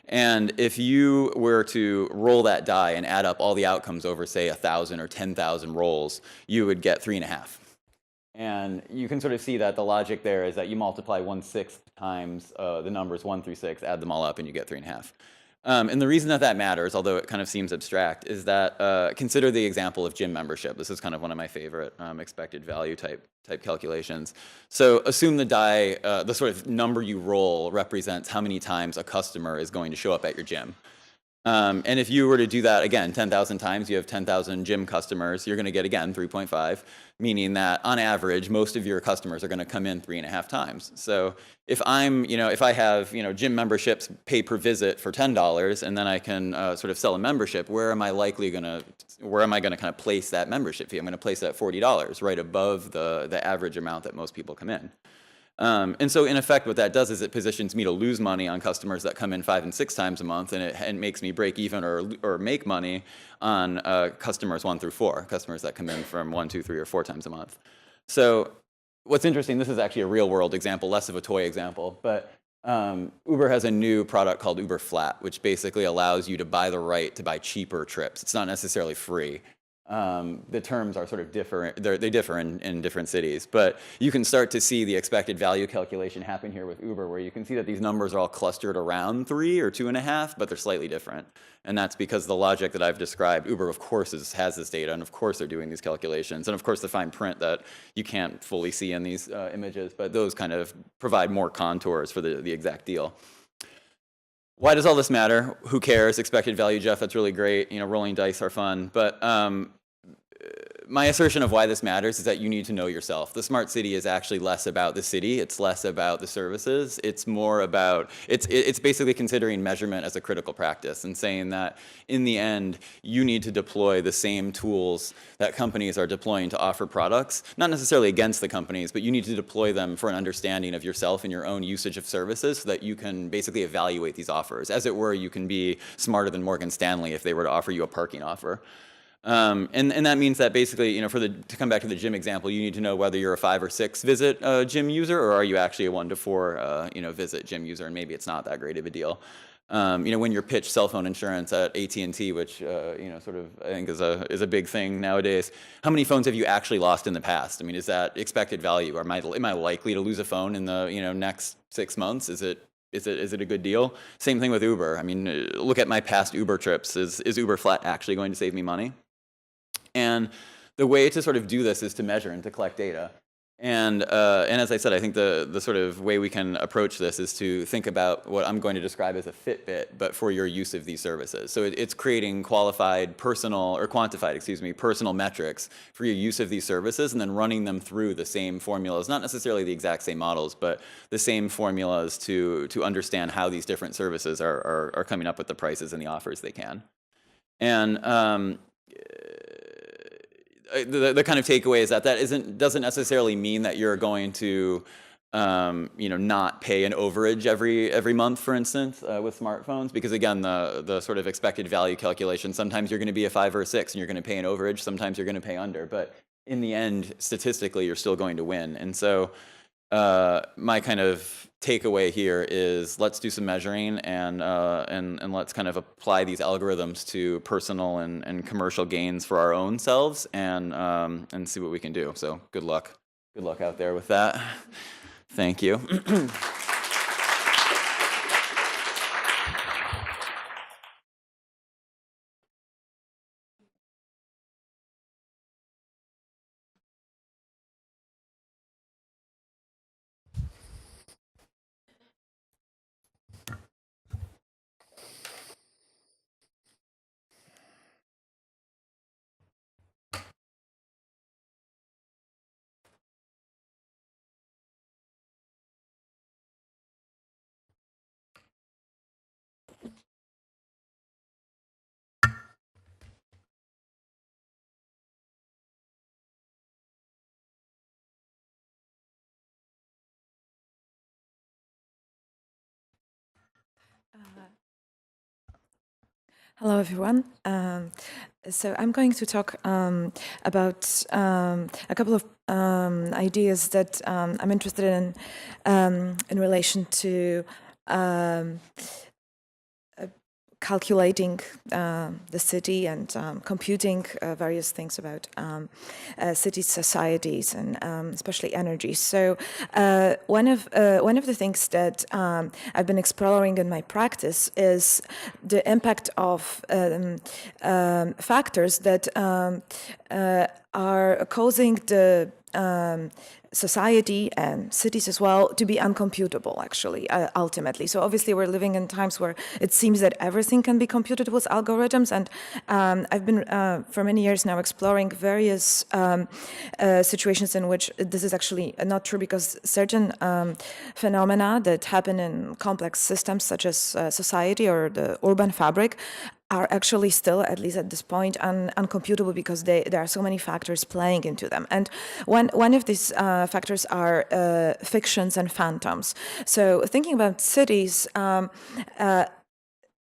And if you were to roll that die and add up all the outcomes over, say, 1,000 or 10,000 rolls, you would get 3.5. And you can sort of see that the logic there is that you multiply 1/6 times the numbers 1 through 6, add them all up, and you get 3.5. And the reason that matters, although it kind of seems abstract, is that consider the example of gym membership. This is kind of one of my favorite expected value type calculations. So assume the die, the sort of number you roll represents how many times a customer is going to show up at your gym. And if you were to do that, again, 10,000 times, you have 10,000 gym customers, you're going to get, again, 3.5, meaning that on average, most of your customers are going to come in 3.5 times. So if if I have, gym memberships pay per visit for $10, and then I can sort of sell a membership, where am I going to kind of place that membership fee? I'm going to place that at $40, right above the average amount that most people come in. And so in effect, what that does is it positions me to lose money on customers that come in 5 and 6 times a month, and it makes me break even or make money on customers 1 through 4, customers that come in from 1, 2, 3, or 4 times a month. So what's interesting, this is actually a real world example, less of a toy example, but Uber has a new product called Uber Flat, which basically allows you to buy the right to buy cheaper trips. It's not necessarily free. The terms are sort of different, they differ in different cities, but you can start to see the expected value calculation happen here with Uber, where you can see that these numbers are all clustered around 3 or 2.5, but they're slightly different. And that's because the logic that I've described, Uber of course has this data, and of course they're doing these calculations, and of course the fine print that you can't fully see in these images, but those kind of provide more contours for the exact deal. Why does all this matter? Who cares? Expected value, Jeff, that's really great. Rolling dice are fun. But my assertion of why this matters is that you need to know yourself. The smart city is actually less about the city. It's less about the services. It's more about, it's basically considering measurement as a critical practice and saying that in the end, you need to deploy the same tools that companies are deploying to offer products, not necessarily against the companies, but you need to deploy them for an understanding of yourself and your own usage of services so that you can basically evaluate these offers. As it were, you can be smarter than Morgan Stanley if they were to offer you a parking offer. And that means that basically, to come back to the gym example, you need to know whether you're a 5 or 6 visit gym user, or are you actually a 1 to 4 visit gym user, and maybe it's not that great of a deal. When you're pitched cell phone insurance at AT&T, which sort of I think is a big thing nowadays, how many phones have you actually lost in the past? I mean, is that expected value? Am I likely to lose a phone in the next 6 months? Is it a good deal? Same thing with Uber. I mean, look at my past Uber trips. Is Uber Flat actually going to save me money? And the way to sort of do this is to measure and to collect data. And as I said, I think the sort of way we can approach this is to think about what I'm going to describe as a Fitbit, but for your use of these services. So it's creating quantified personal metrics for your use of these services, and then running them through the same formulas, not necessarily the exact same models, but the same formulas to understand how these different services are coming up with the prices and the offers they can. And the kind of takeaway is that doesn't necessarily mean that you're going to not pay an overage every month, for instance, with smartphones, because again, the sort of expected value calculation, sometimes you're going to be a 5 or a 6 and you're going to pay an overage, sometimes you're going to pay under, but in the end, statistically, you're still going to win. And so my kind of takeaway here is let's do some measuring and let's kind of apply these algorithms to personal and commercial gains for our own selves and see what we can do. So good luck out there with that. Thank you. Hello, everyone. So I'm going to talk about a couple of ideas that I'm interested in relation to calculating the city and computing various things about cities, societies, and especially energy. So one of the things that I've been exploring in my practice is the impact of factors that are causing the society and cities as well to be uncomputable, actually, ultimately. So obviously we're living in times where it seems that everything can be computed with algorithms, and I've been for many years now exploring various situations in which this is actually not true, because certain phenomena that happen in complex systems such as society or the urban fabric are actually still, at least at this point, uncomputable, because there are so many factors playing into them. And one of these factors are fictions and phantoms. So thinking about cities,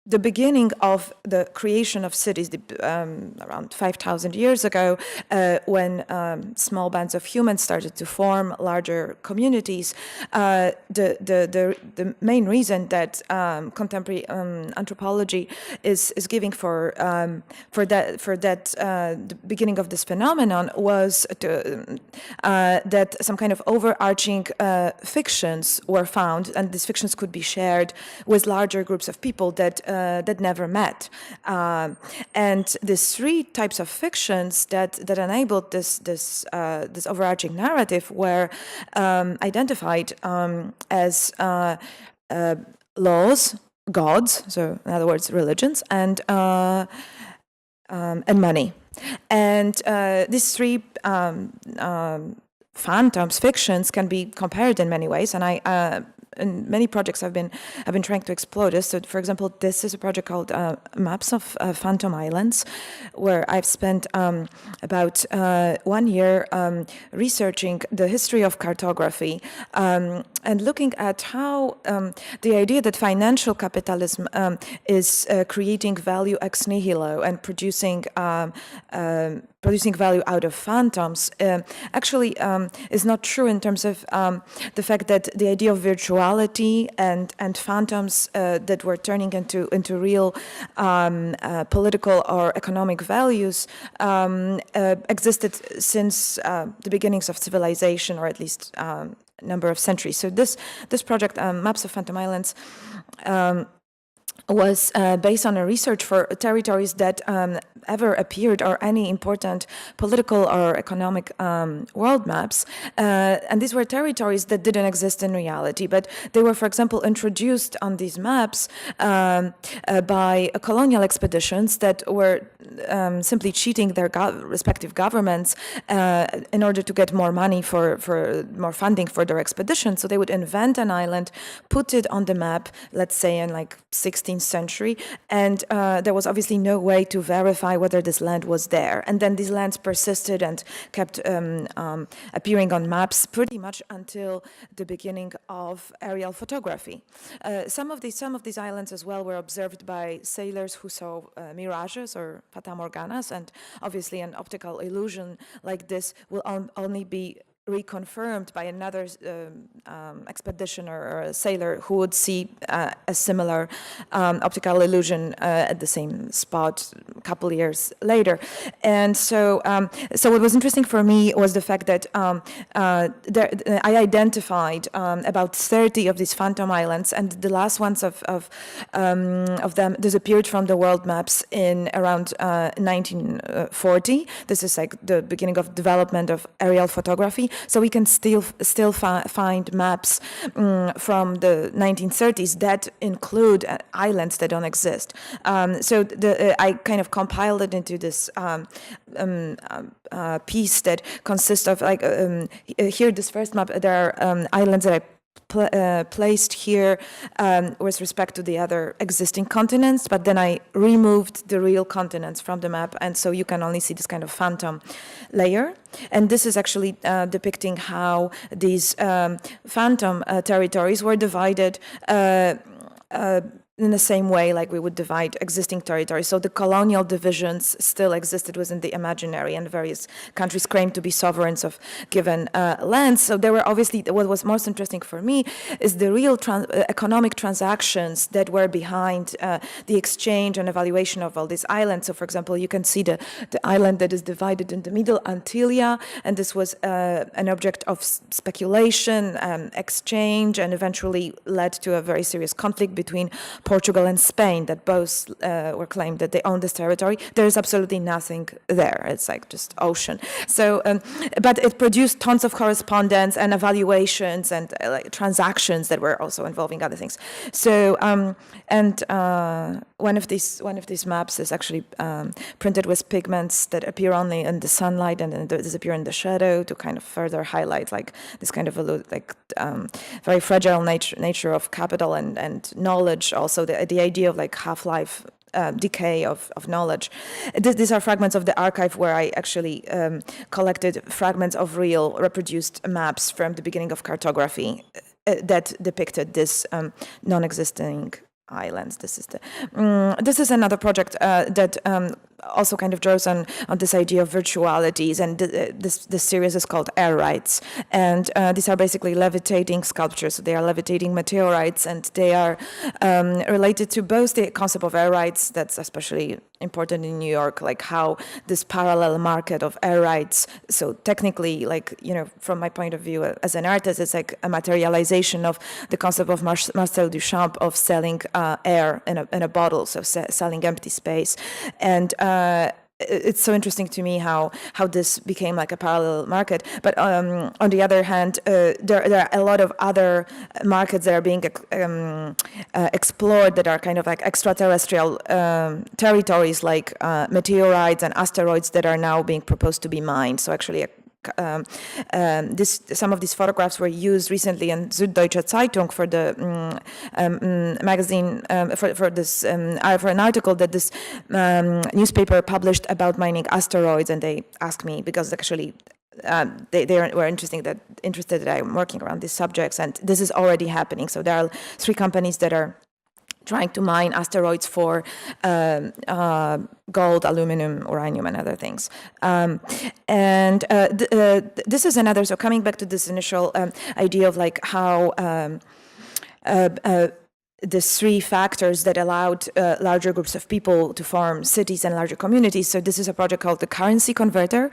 the beginning of the creation of cities around 5,000 years ago, when small bands of humans started to form larger communities, the main reason that contemporary anthropology is giving for that the beginning of this phenomenon was that some kind of overarching fictions were found, and these fictions could be shared with larger groups of people that never met. And these three types of fictions that enabled this overarching narrative were identified as laws, gods, so in other words, religions, and money. And these three phantoms, fictions, can be compared in many ways, and in many projects I've been trying to explore this. So, for example, this is a project called Maps of Phantom Islands, where I've spent about 1 year researching the history of cartography and looking at how the idea that financial capitalism is creating value ex nihilo and producing value out of phantoms actually is not true in terms of the fact that the idea of virtuality and phantoms that were turning into real political or economic values existed since the beginnings of civilization, or at least a number of centuries. So this project, Maps of Phantom Islands, was based on a research for territories that ever appeared, or any important political or economic world maps. And these were territories that didn't exist in reality, but they were, for example, introduced on these maps by colonial expeditions that were simply cheating their respective governments in order to get more money for more funding for their expedition. So they would invent an island, put it on the map, let's say in like 16th century, and there was obviously no way to verify whether this land was there. And then these lands persisted and kept appearing on maps pretty much until the beginning of aerial photography. Some of these islands as well were observed by sailors who saw mirages or fata morganas, and obviously an optical illusion like this will only be reconfirmed by another expedition or a sailor who would see a similar optical illusion at the same spot a couple years later. And so what was interesting for me was the fact that I identified about 30 of these phantom islands, and the last ones of them disappeared from the world maps in around 1940. This is like the beginning of development of aerial photography. So we can still find maps from the 1930s that include islands that don't exist. So I kind of compiled it into this piece that consists of like here, this first map. There are islands that I placed here with respect to the other existing continents, but then I removed the real continents from the map, and so you can only see this kind of phantom layer. And this is actually depicting how these phantom territories were divided in the same way like we would divide existing territories. So the colonial divisions still existed within the imaginary, and various countries claimed to be sovereigns of given lands. So there were obviously, what was most interesting for me is the real economic transactions that were behind the exchange and evaluation of all these islands. So for example, you can see the island that is divided in the middle, Antillia, and this was an object of speculation, exchange, and eventually led to a very serious conflict between Portugal and Spain that both were claimed that they own this territory. There is absolutely nothing there. It's like just ocean. So, but it produced tons of correspondence and evaluations and like transactions that were also involving other things. So, one of these maps is actually printed with pigments that appear only in the sunlight and then disappear in the shadow to kind of further highlight like this kind of very fragile nature of capital and knowledge. Also, the idea of like half-life. Decay of knowledge. These are fragments of the archive where I actually collected fragments of real reproduced maps from the beginning of cartography that depicted this non-existing islands. This is another project that also kind of draws on this idea of virtualities, and this series is called Air Rights, and these are basically levitating sculptures. So they are levitating meteorites, and they are related to both the concept of air rights, that's especially important in New York, like how this parallel market of air rights, so technically, like, you know, from my point of view as an artist, it's like a materialization of the concept of Marcel Duchamp of selling air in a bottle, so selling empty space. And it's so interesting to me how this became like a parallel market. But on the other hand, there are a lot of other markets that are being explored that are kind of like extraterrestrial territories, like meteorites and asteroids that are now being proposed to be mined. So actually, some of these photographs were used recently in Süddeutsche Zeitung for the magazine for an article that this newspaper published about mining asteroids, and they asked me because actually they were interested that I'm working around these subjects, and this is already happening. So there are 3 companies that are trying to mine asteroids for gold, aluminum, uranium, and other things. This is another, so coming back to this initial idea of like how the 3 factors that allowed larger groups of people to form cities and larger communities. So this is a project called the Currency Converter.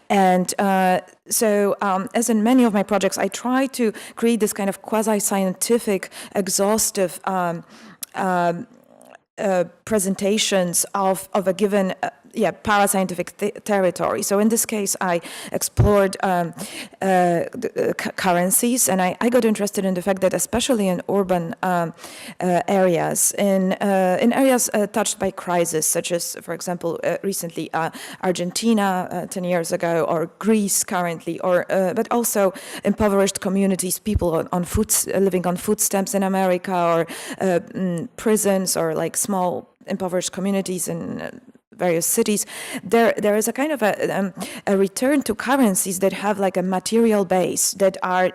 And as in many of my projects, I try to create this kind of quasi-scientific, exhaustive presentations of a given parascientific territory. So in this case, I explored currencies, and I got interested in the fact that especially in urban areas, in areas touched by crisis, such as, for example, recently Argentina 10 years ago, or Greece currently, or but also impoverished communities, people living on food stamps in America, or prisons, or like small impoverished communities in various cities, there is a kind of a return to currencies that have like a material base that are,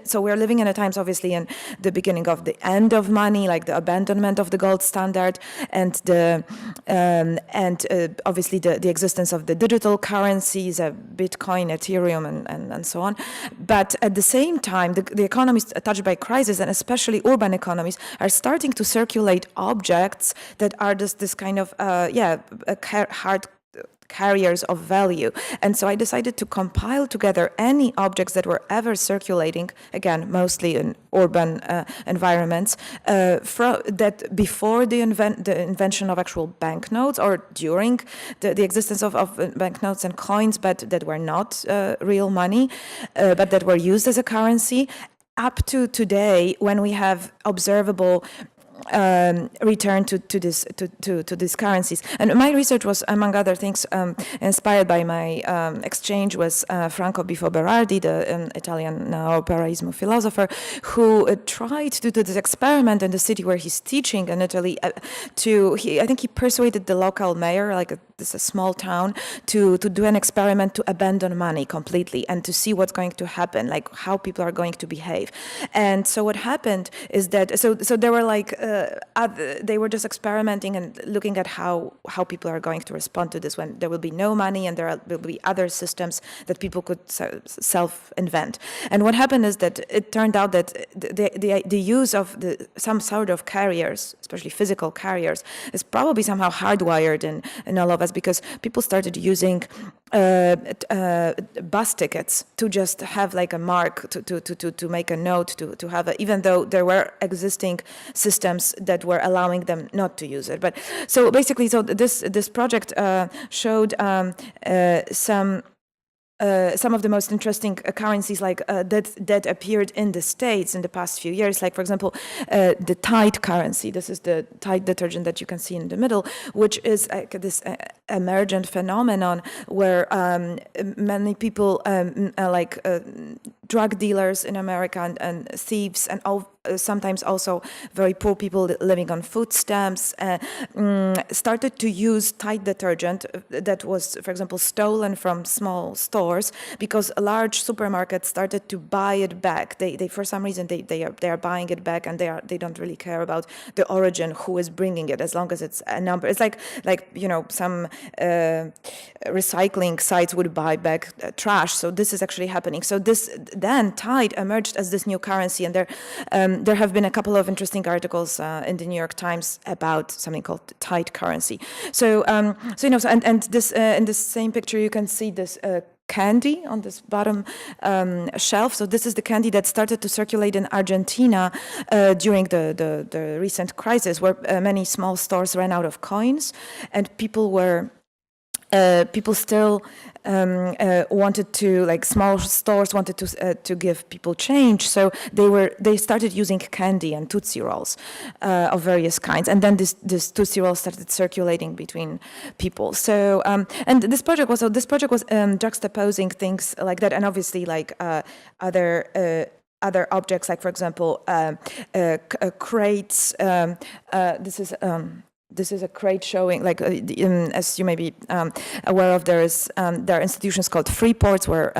so we're living in a times obviously in the beginning of the end of money, like the abandonment of the gold standard, and obviously the existence of the digital currencies, Bitcoin, Ethereum, and so on. But at the same time, the economies touched by crisis, and especially urban economies, are starting to circulate objects that are just this kind of hard carriers of value. And so I decided to compile together any objects that were ever circulating, again, mostly in urban environments, that before the invention of actual banknotes, or during the existence of banknotes and coins, but that were not real money, but that were used as a currency, up to today, when we have observable return to these currencies. And my research was, among other things, inspired by my exchange with Franco Bifo Berardi, the Italian operaismo philosopher, who tried to do this experiment in the city where he's teaching in Italy. I think he persuaded the local mayor, this is a small town, to do an experiment to abandon money completely and to see what's going to happen, like how people are going to behave. And so what happened is that, so there were they were just experimenting and looking at how people are going to respond to this when there will be no money and there will be other systems that people could self-invent. And what happened is that it turned out that the use of some sort of carriers, especially physical carriers, is probably somehow hardwired in all of us, because people started using bus tickets to just have like a mark to make a note, to have even though there were existing systems systems that were allowing them not to use it. But so basically, so this project showed some of the most interesting currencies that appeared in the States in the past few years, like for example, the Tide currency. This is the Tide detergent that you can see in the middle, which is this emergent phenomenon where many people, drug dealers in America and thieves and sometimes also very poor people living on food stamps started to use Tide detergent that was, for example, stolen from small stores because large supermarkets started to buy it back. They for some reason they are buying it back, and they don't really care about the origin, who is bringing it, as long as it's a number. It's like some recycling sites would buy back trash. So this is actually happening. So then Tide emerged as this new currency, and there have been a couple of interesting articles in the New York Times about something called the Tide currency. So and this in this same picture you can see this candy on this bottom shelf. So this is the candy that started to circulate in Argentina during the recent crisis, where many small stores ran out of coins, and people still wanted to, like small stores wanted to give people change, so they started using candy and Tootsie Rolls of various kinds, and then this Tootsie Roll started circulating between people. So and this project was juxtaposing things like that, and obviously like other objects, like for example crates. This is a crate showing, like as you may be aware of, there are institutions called free ports where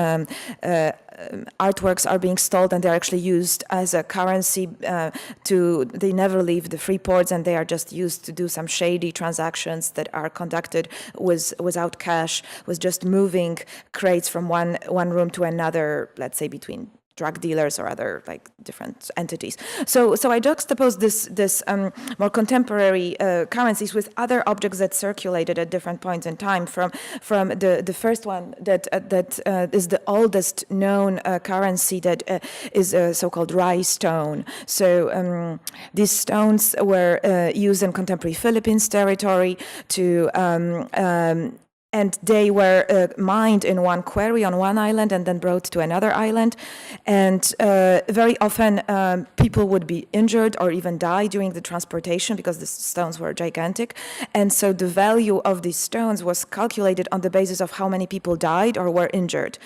artworks are being stolen, and they're actually used as a currency. They never leave the free ports, and they are just used to do some shady transactions that are conducted without cash, with just moving crates from one room to another, let's say between drug dealers or other like different entities. So I juxtaposed this more contemporary currencies with other objects that circulated at different points in time. From the first one that is the oldest known currency, that is a so-called rye stone. So these stones were used in contemporary Philippines territory to and they were mined in one quarry on one island and then brought to another island. And very often people would be injured or even die during the transportation because the stones were gigantic. And so the value of these stones was calculated on the basis of how many people died or were injured.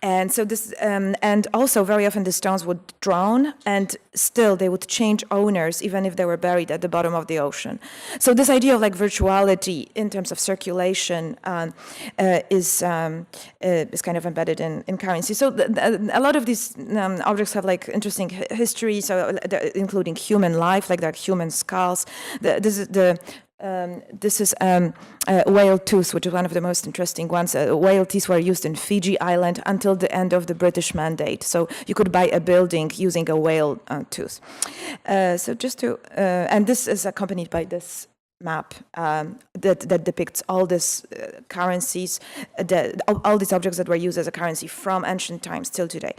And so this, and also very often the stones would drown, and still they would change owners even if they were buried at the bottom of the ocean. So this idea of like virtuality in terms of circulation is kind of embedded in currency. So a lot of these objects have like interesting history, so including human life, like human skulls. This is whale tooth, which is one of the most interesting ones. Whale teeth were used in Fiji Island until the end of the British Mandate. So you could buy a building using a whale tooth. So just to, and this is accompanied by this map that depicts all these currencies, all these objects that were used as a currency from ancient times till today.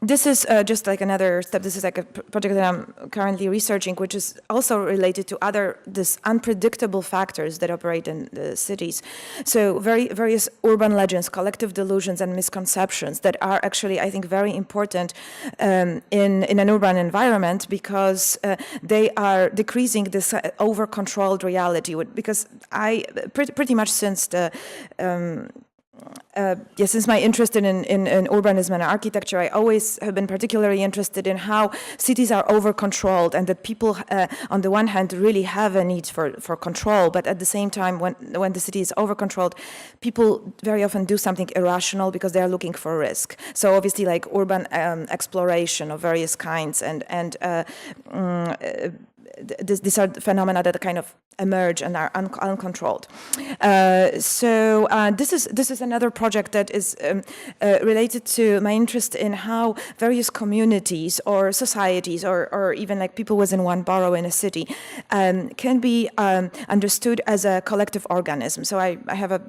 This is just like another step. This is like a project that I'm currently researching, which is also related to this unpredictable factors that operate in the cities. So various urban legends, collective delusions, and misconceptions that are actually, I think, very important in an urban environment, because they are decreasing this over-controlled reality. Because I pretty much since the since my interest in urbanism and architecture, I always have been particularly interested in how cities are over-controlled, and that people, on the one hand, really have a need for control, but at the same time, when the city is over-controlled, people very often do something irrational because they are looking for risk. So obviously, like urban exploration of various kinds, and these are phenomena that kind of emerge and are uncontrolled. This is another project that is related to my interest in how various communities or societies or even like people within one borough in a city can be understood as a collective organism. So I have a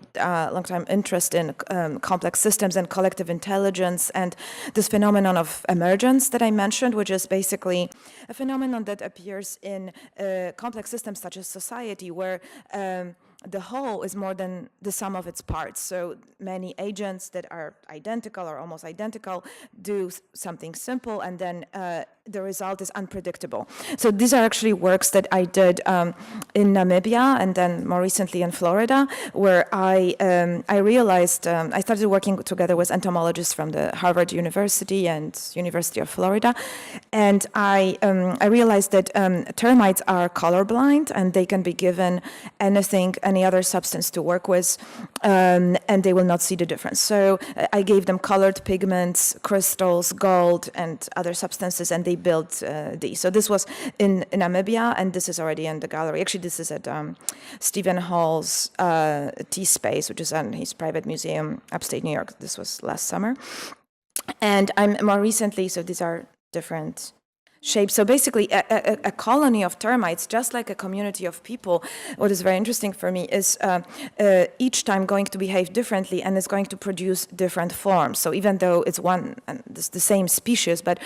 long time interest in complex systems and collective intelligence and this phenomenon of emergence that I mentioned, which is basically a phenomenon that appears in complex systems such as society, where the whole is more than the sum of its parts. So many agents that are identical or almost identical do something simple, and then the result is unpredictable. So these are actually works that I did in Namibia and then more recently in Florida, where I realized I started working together with entomologists from the Harvard University and University of Florida, and I realized that termites are colorblind and they can be given anything, any other substance to work with, and they will not see the difference. So I gave them colored pigments, crystals, gold, and other substances, and they built these. So this was in Namibia, and this is already in the gallery. Actually, this is at Stephen Hall's Tea Space, which is in his private museum, upstate New York. This was last summer. And I'm more recently, so these are different shapes. So basically, a colony of termites, just like a community of people, what is very interesting for me is each time going to behave differently and is going to produce different forms. So even though it's the same species, but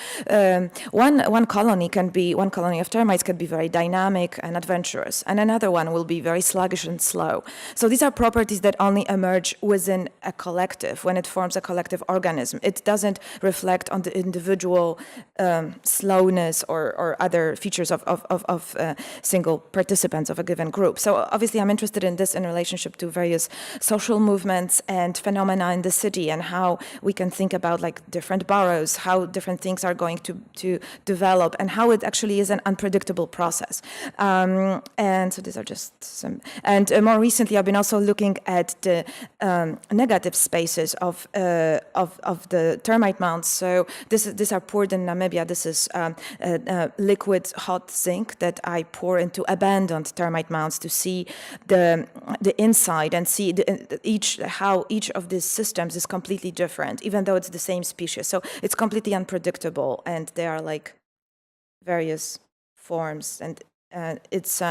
one colony of termites can be very dynamic and adventurous, and another one will be very sluggish and slow. So these are properties that only emerge within a collective, when it forms a collective organism. It doesn't reflect on the individual slowness or other features of single participants of a given group. So obviously I'm interested in this in relationship to various social movements and phenomena in the city, and how we can think about like different boroughs, how different things are going to develop, and how it actually is an unpredictable process. And so these are just some, and more recently I've been also looking at the negative spaces of the termite mounds. So these are poured in Namibia. This is liquid hot zinc that I pour into abandoned termite mounds to see the inside and see how each of these systems is completely different, even though it's the same species. So it's completely unpredictable, and they are like various forms. And it's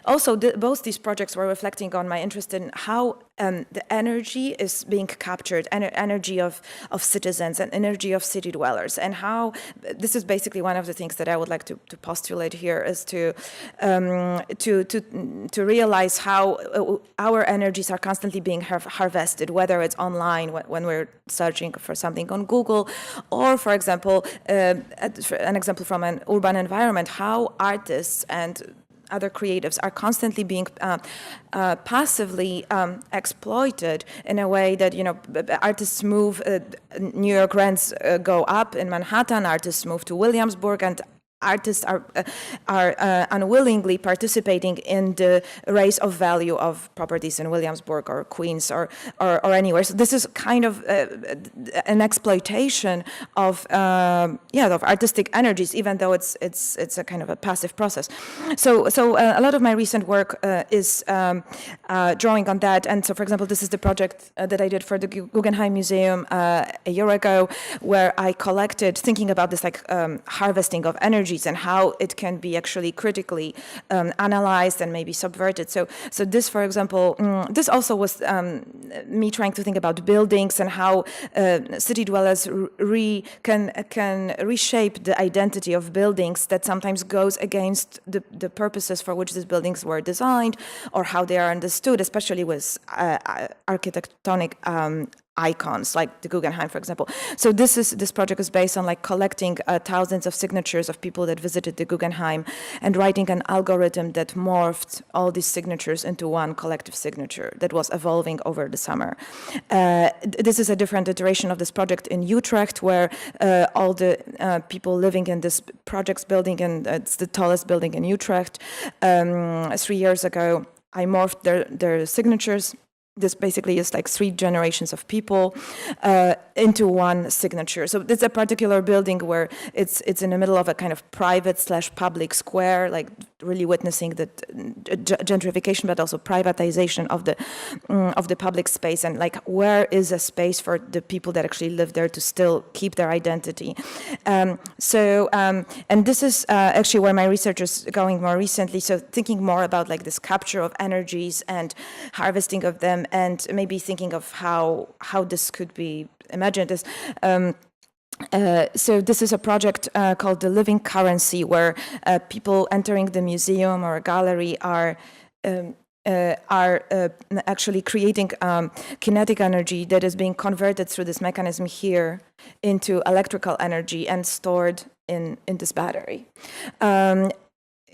also both these projects were reflecting on my interest in how the energy is being captured, energy of citizens and energy of city dwellers, and how this is basically one of the things that I would like to postulate here, is to realize how our energies are constantly being harvested, whether it's online when we're searching for something on Google, or for example, an example from an urban environment, how artists and other creatives are constantly being passively exploited in a way that, artists move, New York rents go up in Manhattan, artists move to Williamsburg, and artists are unwillingly participating in the raise of value of properties in Williamsburg or Queens or anywhere. So this is kind of an exploitation of artistic energies, even though it's a kind of a passive process. So a lot of my recent work is drawing on that. And so, for example, this is the project that I did for the Guggenheim Museum a year ago, where I collected, thinking about this harvesting of energy and how it can be actually critically analyzed and maybe subverted. So this, for example, this also was me trying to think about buildings and how city dwellers can reshape the identity of buildings that sometimes goes against the purposes for which these buildings were designed, or how they are understood, especially with architectonic icons like the Guggenheim, for example. So this project is based on collecting thousands of signatures of people that visited the Guggenheim and writing an algorithm that morphed all these signatures into one collective signature that was evolving over the summer. This is a different iteration of this project in Utrecht, where all the people living in this project's building, and it's the tallest building in Utrecht, 3 years ago, I morphed their signatures this basically is like 3 generations of people into one signature. So it's a particular building where it's in the middle of a kind of private/public square, like really witnessing the gentrification, but also privatization of the public space, and like where is a space for the people that actually live there to still keep their identity. And this is actually where my research is going more recently. So thinking more about like this capture of energies and harvesting of them, and maybe thinking of how this could be imagined as. So this is a project called The Living Currency, where people entering the museum or a gallery are actually creating kinetic energy that is being converted through this mechanism here into electrical energy and stored in this battery.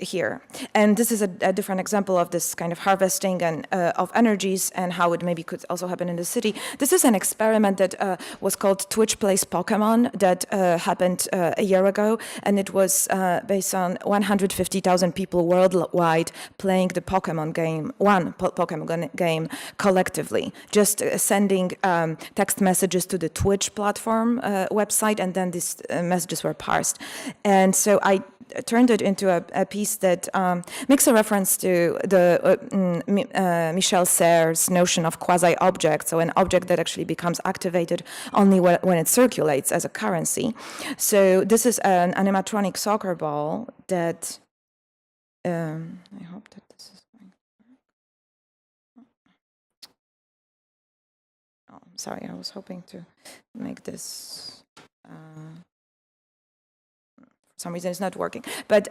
Here. And this is a different example of this kind of harvesting and of energies and how it maybe could also happen in the city. This is an experiment that was called Twitch Plays Pokemon that happened a year ago, and it was based on 150,000 people worldwide playing the Pokemon game, one Pokemon game collectively, just sending text messages to the Twitch platform website, and then these messages were parsed. And so I turned it into a piece that makes a reference to the Michel Serres' notion of quasi-object, so an object that actually becomes activated only when it circulates as a currency. So this is an animatronic soccer ball that, I hope that this is going to work. Oh, I'm sorry, I was hoping to make this... For some reason it's not working. But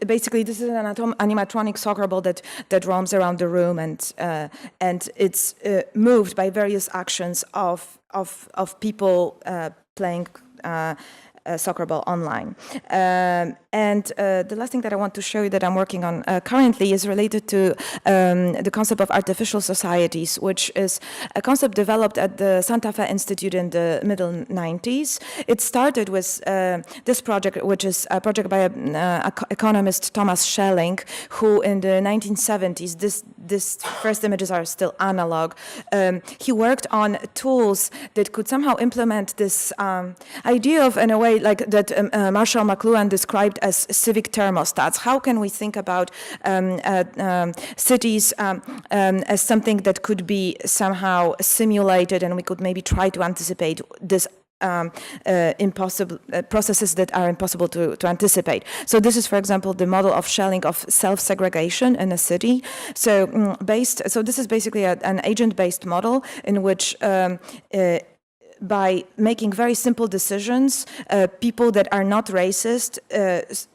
basically this is an animatronic soccer ball that roams around the room, and it's moved by various actions of people playing soccer ball online. And the last thing that I want to show you that I'm working on currently is related to the concept of artificial societies, which is a concept developed at the Santa Fe Institute in the middle 90s. It started with this project, which is a project by economist Thomas Schelling, who in the 1970s, this first images are still analog, he worked on tools that could somehow implement this idea of, in a way, like that Marshall McLuhan described as civic thermostats. How can we think about cities as something that could be somehow simulated, and we could maybe try to anticipate this impossible processes that are impossible to anticipate. So this is, for example, the model of Schelling of self-segregation in a city. So this is basically an agent-based model in which by making very simple decisions, people that are not racist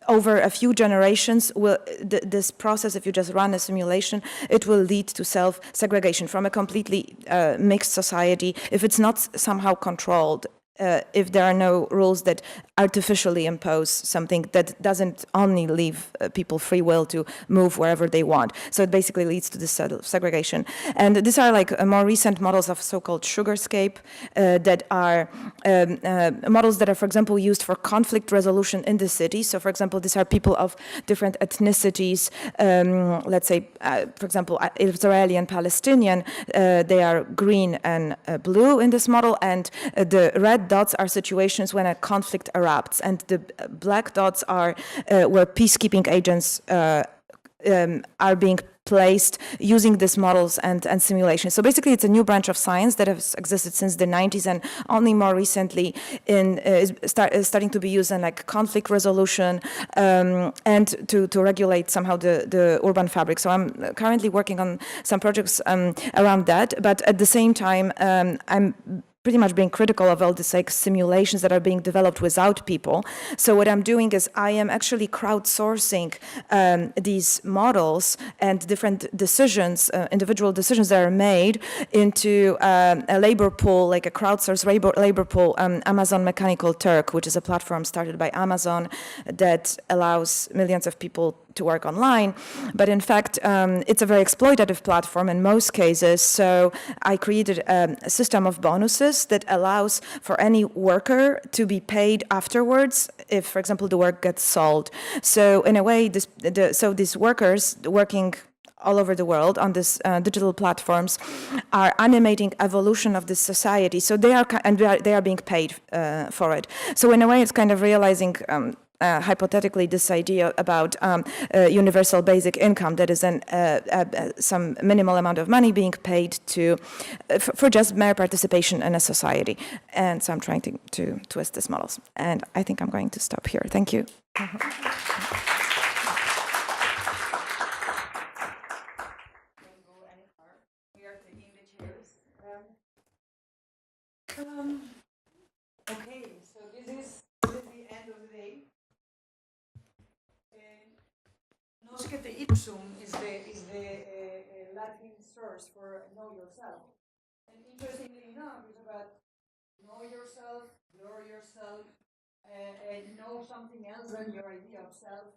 over a few generations this process, if you just run a simulation, it will lead to self-segregation from a completely mixed society if it's not somehow controlled. If there are no rules that artificially impose something that doesn't only leave people free will to move wherever they want. So it basically leads to this segregation. And these are like more recent models of so-called sugarscape that are models that are, for example, used for conflict resolution in the city. So, for example, these are people of different ethnicities. Let's say, for example, Israeli and Palestinian, they are green and blue in this model, and the red dots are situations when a conflict erupts, and the black dots are where peacekeeping agents are being placed using these models and simulations. So basically it's a new branch of science that has existed since the 90s and only more recently is starting to be used in like conflict resolution and to regulate somehow the urban fabric. So I'm currently working on some projects around that, but at the same time I'm pretty much being critical of all these like simulations that are being developed without people. So what I'm doing is I am actually crowdsourcing these models and different decisions, individual decisions that are made into a labor pool, like a crowdsourced labor pool, Amazon Mechanical Turk, which is a platform started by Amazon that allows millions of people to work online. But in fact, it's a very exploitative platform in most cases. So I created a system of bonuses that allows for any worker to be paid afterwards if, for example, the work gets sold. So in a way, these workers working all over the world on these digital platforms are animating evolution of this society. So they are being paid for it. So in a way, it's kind of realizing hypothetically this idea about universal basic income, that is some minimal amount of money being paid for just mere participation in a society. And so I'm trying to twist these models. And I think I'm going to stop here. Thank you. Okay, so this is the end of the day. Noscete ipsum is the Latin source for know yourself. And interestingly enough, it's about know yourself, grow yourself, know something else than your idea of self,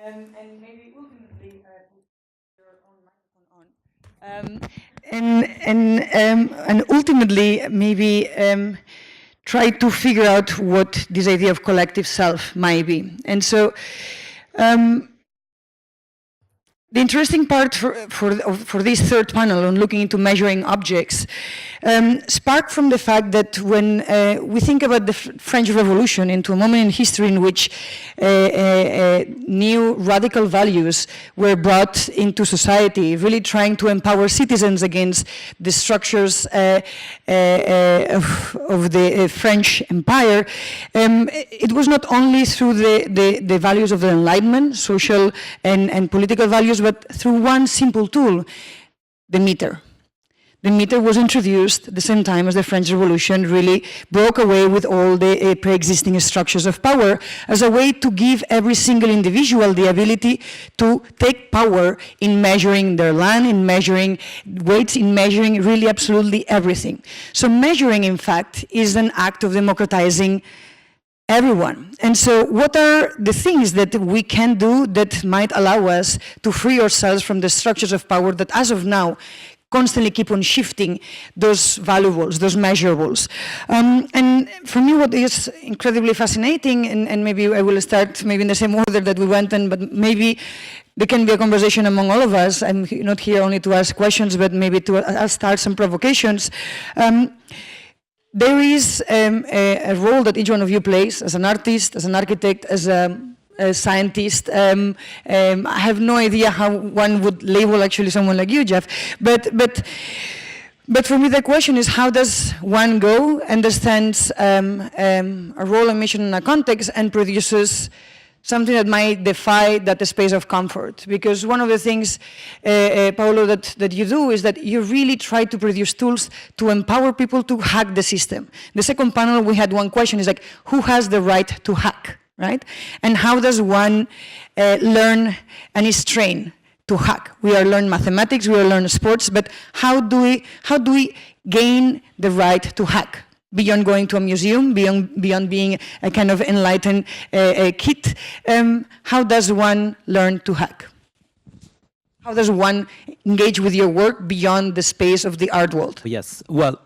and maybe ultimately put your own microphone on. And ultimately, maybe try to figure out what this idea of collective self might be. And so, the interesting part for this third panel on looking into measuring objects sparked from the fact that when we think about the French Revolution into a moment in history in which new radical values were brought into society, really trying to empower citizens against the structures of the French Empire, it was not only through the values of the Enlightenment, social and political values, but through one simple tool, the meter. The meter was introduced at the same time as the French Revolution really broke away with all the pre-existing structures of power as a way to give every single individual the ability to take power in measuring their land, in measuring weights, in measuring really absolutely everything. So measuring, in fact, is an act of democratizing everyone. And so what are the things that we can do that might allow us to free ourselves from the structures of power that as of now constantly keep on shifting those valuables, those measurables. And for me, what is incredibly fascinating, and maybe I will start maybe in the same order that we went in, but maybe there can be a conversation among all of us. I'm not here only to ask questions, but maybe to start some provocations. There is a role that each one of you plays as an artist, as an architect, as a scientist. I have no idea how one would label actually someone like you, Jeff. But for me, the question is, how does one go, understands a role, a mission, and a context, and produces something that might defy that space of comfort? Because one of the things, Paolo, that you do is that you really try to produce tools to empower people to hack the system. The second panel, we had one question, is like, who has the right to hack, right? And how does one learn and is trained to hack? We are learning mathematics, we are learning sports, but how do we gain the right to hack? Beyond going to a museum, beyond being a kind of enlightened kid, how does one learn to hack? How does one engage with your work beyond the space of the art world? Yes, well,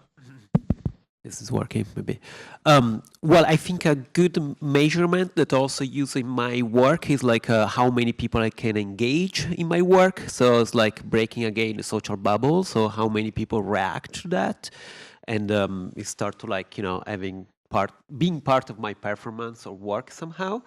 this is working maybe. Well, I think a good measurement that also use in my work is like how many people I can engage in my work. So it's like breaking again the social bubble. So how many people react to that. And it start to like, being part of my performance or work somehow.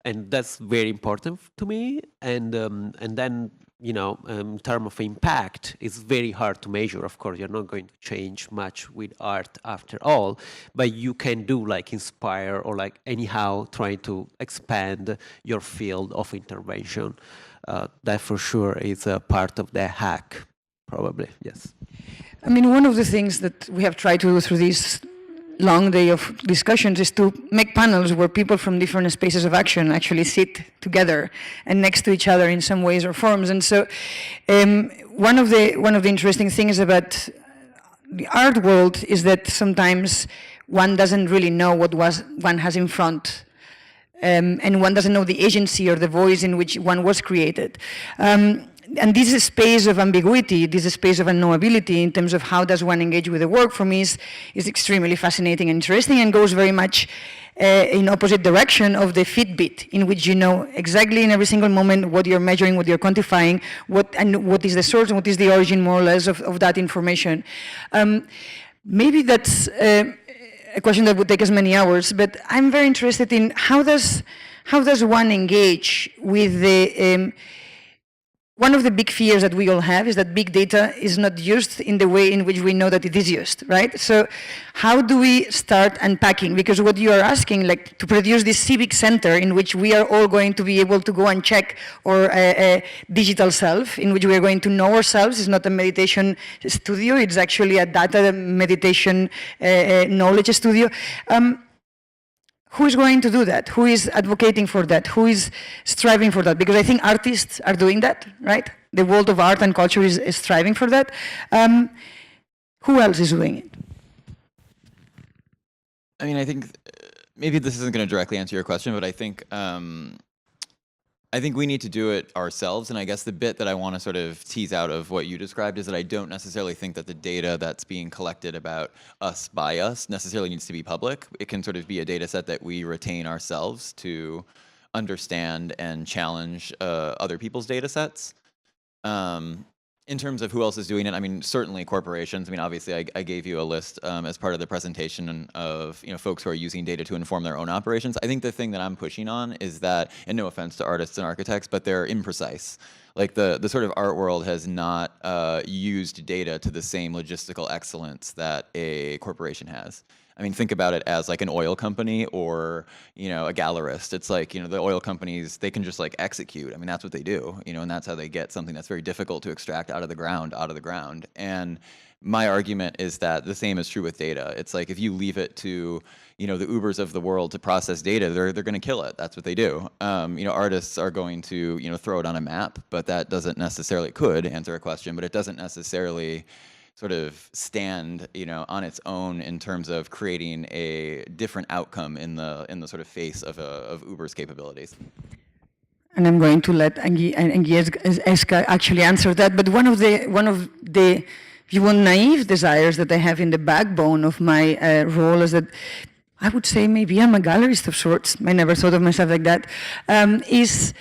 And that's very important to me. And then, in terms of impact, it's very hard to measure. Of course, you're not going to change much with art after all, but you can do like inspire or like anyhow trying to expand your field of intervention. That for sure is a part of the hack, probably, yes. I mean, one of the things that we have tried to do through this long day of discussions is to make panels where people from different spaces of action actually sit together and next to each other in some ways or forms. And so one of the interesting things about the art world is that sometimes one doesn't really know what one has in front. And one doesn't know the agency or the voice in which one was created. And this is a space of ambiguity, this is a space of unknowability in terms of how does one engage with the work, for me is extremely fascinating and interesting, and goes very much in opposite direction of the Fitbit, in which you know exactly in every single moment what you're measuring, what you're quantifying, and what is the source and what is the origin, more or less, of that information. Maybe that's a question that would take us many hours, but I'm very interested in how does one engage with the one of the big fears that we all have is that big data is not used in the way in which we know that it is used, right? So how do we start unpacking? Because what you are asking, like to produce this civic center in which we are all going to be able to go and check our digital self, in which we are going to know ourselves, is not a meditation studio, it's actually a data meditation knowledge studio. Who is going to do that? Who is advocating for that? Who is striving for that? Because I think artists are doing that, right? The world of art and culture is striving for that. Who else is doing it? I mean, I think maybe this isn't going to directly answer your question, but I think we need to do it ourselves. And I guess the bit that I want to sort of tease out of what you described is that I don't necessarily think that the data that's being collected about us by us necessarily needs to be public. It can sort of be a data set that we retain ourselves to understand and challenge other people's data sets. In terms of who else is doing it, I mean, certainly corporations. I mean, obviously, I gave you a list as part of the presentation of folks who are using data to inform their own operations. I think the thing that I'm pushing on is that, and no offense to artists and architects, but they're imprecise. Like the sort of art world has not used data to the same logistical excellence that a corporation has. I mean, think about it as like an oil company or, a gallerist. It's like, the oil companies, they can just like execute. I mean, that's what they do, and that's how they get something that's very difficult to extract out of the ground. And my argument is that the same is true with data. It's like if you leave it to, the Ubers of the world to process data, they're going to kill it. That's what they do. Artists are going to, throw it on a map, but that doesn't necessarily, could answer a question, but it doesn't necessarily sort of stand, on its own in terms of creating a different outcome in the sort of face of Uber's capabilities. And I'm going to let Agnieszka actually answer that. But one of the if you want, naive desires that I have in the backbone of my role is that I would say maybe I'm a gallerist of sorts. I never thought of myself like that. Is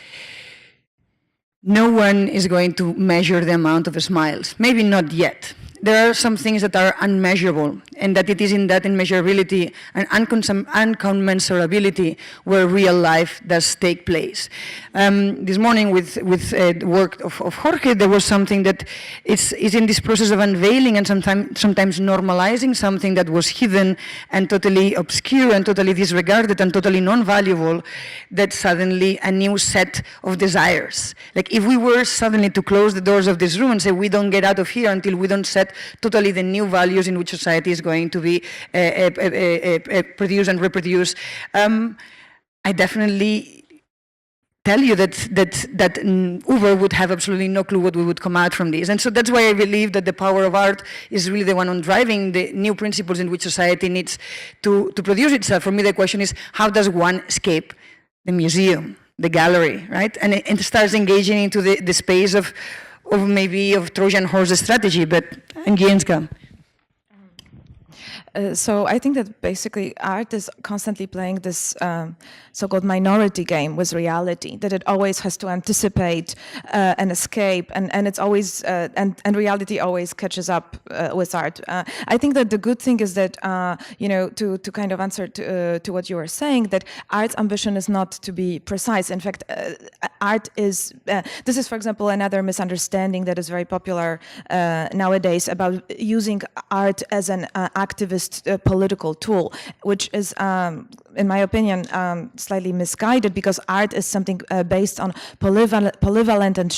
no one is going to measure the amount of smiles. Maybe not yet. There are some things that are unmeasurable, and that it is in that immeasurability and uncommensurability where real life does take place. This morning with the work of Jorge, there was something that is in this process of unveiling and sometimes normalizing something that was hidden and totally obscure and totally disregarded and totally non-valuable, that suddenly a new set of desires. Like if we were suddenly to close the doors of this room and say we don't get out of here until we don't set totally the new values in which society is going to be produced and reproduced. I definitely tell you that Uber would have absolutely no clue what we would come out from this. And so that's why I believe that the power of art is really the one on driving the new principles in which society needs to produce itself. For me, the question is, how does one escape the museum, the gallery, right? And it starts engaging into the space of maybe of Trojan horse strategy, but Agnieszka. So I think that basically art is constantly playing this so-called minority game with reality, that it always has to anticipate and escape, and it's always and reality always catches up with art. I think that the good thing is that to kind of answer to what you were saying, that art's ambition is not to be precise. In fact, art is this is, for example, another misunderstanding that is very popular nowadays about using art as an activist political tool, which is, in my opinion, slightly misguided, because art is something based on polyvalent and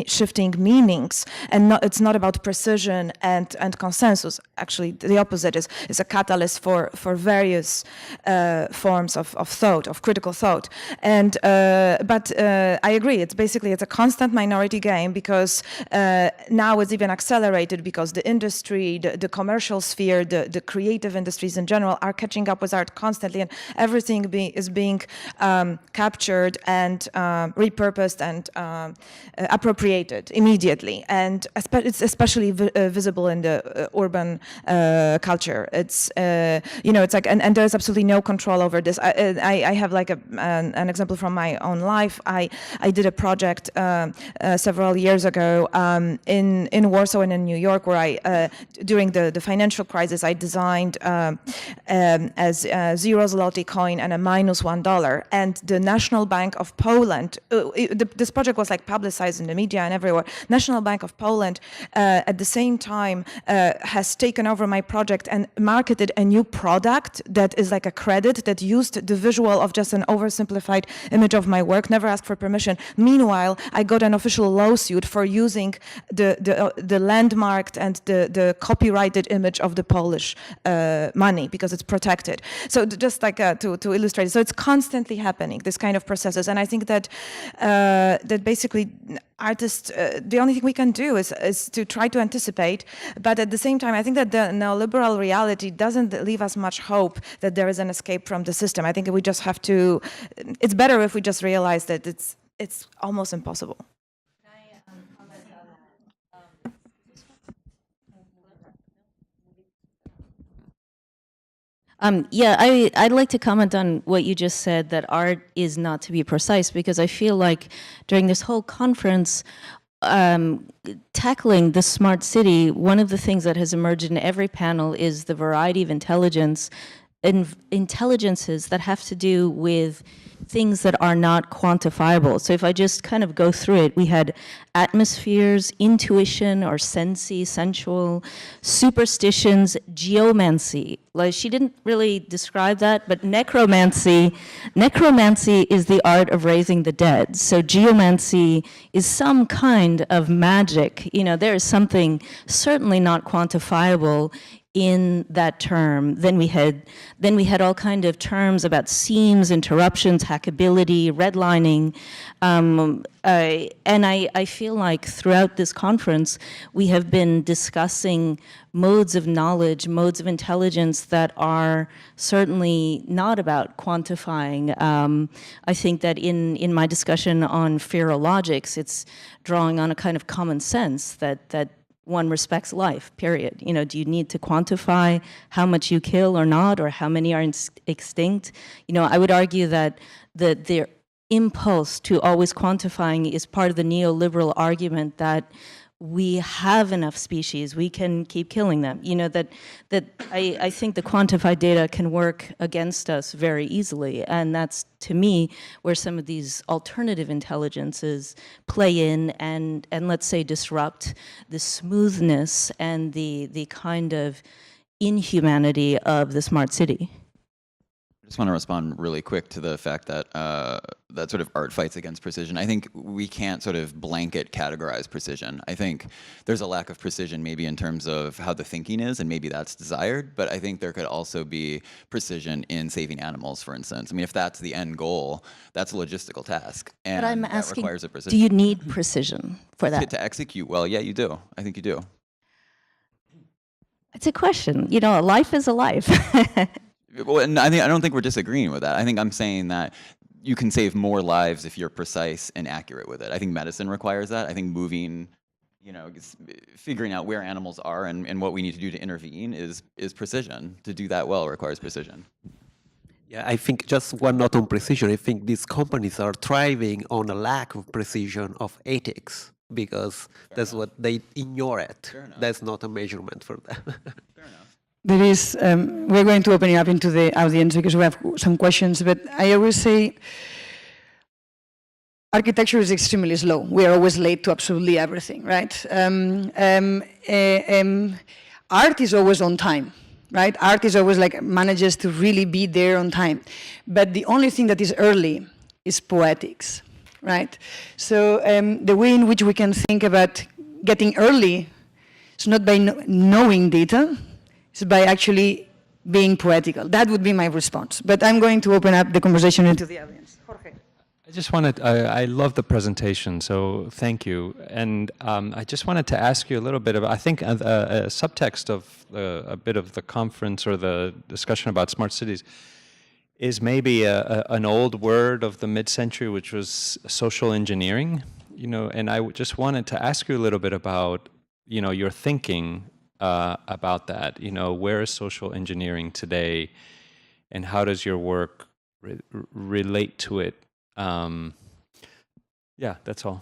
shifting meanings, and it's not about precision and consensus. Actually, the opposite is a catalyst for various forms of thought, of critical thought. And but I agree, it's a constant minority game, because now it's even accelerated because the industry, the commercial sphere, the creative industries in general are catching up with art constantly, everything is being captured and repurposed and appropriated immediately. And it's especially visible in the urban culture. It's it's like, and there's absolutely no control over this. I have like an example from my own life. I did a project several years ago in Warsaw and in New York, where I during the financial crisis, I designed as a zero zloty coin and a -$1. And the National Bank of Poland, this project was like publicized in the media and everywhere. National Bank of Poland at the same time has taken over my project and marketed a new product that is like a credit that used the visual of just an oversimplified image of my work, never asked for permission. Meanwhile, I got an official lawsuit for using the landmarked and the copyrighted image of the Polish money, because it's protected. So just like to illustrate, so it's constantly happening, this kind of processes. And I think that that basically artists, the only thing we can do is to try to anticipate, but at the same time, I think that the neoliberal reality doesn't leave us much hope that there is an escape from the system. I think we just have to, it's better if we just realize that it's almost impossible. Yeah, I'd like to comment on what you just said, that art is not to be precise, because I feel like during this whole conference, tackling the smart city, one of the things that has emerged in every panel is the variety of intelligences that have to do with things that are not quantifiable. So if I just kind of go through it, we had atmospheres, intuition or sensual, superstitions, geomancy. Like, she didn't really describe that, but necromancy is the art of raising the dead. So geomancy is some kind of magic. You know, there is something certainly not quantifiable in that term. Then we had all kind of terms about seams, interruptions, hackability, redlining, and I feel like throughout this conference we have been discussing modes of knowledge, modes of intelligence that are certainly not about quantifying. I think that in my discussion on ferologics, it's drawing on a kind of common sense that one respects life, period. You know, do you need to quantify how much you kill or not, or how many are extinct? You know, I would argue that the impulse to always quantifying is part of the neoliberal argument that we have enough species, we can keep killing them. You know, that I think the quantified data can work against us very easily, and that's, to me, where some of these alternative intelligences play in and let's say disrupt the smoothness and the kind of inhumanity of the smart city. I just want to respond really quick to the fact that that sort of art fights against precision. I think we can't sort of blanket categorize precision. I think there's a lack of precision maybe in terms of how the thinking is, and maybe that's desired, but I think there could also be precision in saving animals, for instance. I mean, if that's the end goal, that's a logistical task, and But I'm that asking, requires a precision. do you need precision for that? To execute well, yeah, you do. I think you do. It's a question. You know, a life is a life. Well, and I don't think we're disagreeing with that. I think I'm saying that you can save more lives if you're precise and accurate with it. I think medicine requires that. I think moving, you know, figuring out where animals are and what we need to do to intervene is precision. To do that well requires precision. Yeah, I think just one note on precision. I think these companies are thriving on a lack of precision of ethics, because that's what they ignore it. That's not a measurement for them. Fair enough. There is, we're going to open it up into the audience because we have some questions, but I always say architecture is extremely slow. We are always late to absolutely everything, right? Art is always on time, right? Art is always like manages to really be there on time. But the only thing that is early is poetics, right? So the way in which we can think about getting early is not by knowing data, it's by actually being poetical. That would be my response. But I'm going to open up the conversation into the audience. Jorge. I just wanted, I love the presentation, so thank you. And I just wanted to ask you a little bit about, I think a subtext of a bit of the conference or the discussion about smart cities is maybe an old word of the mid-century, which was social engineering. And I just wanted to ask you a little bit about, your thinking about that. Where is social engineering today, and how does your work relate to it? Yeah, that's all.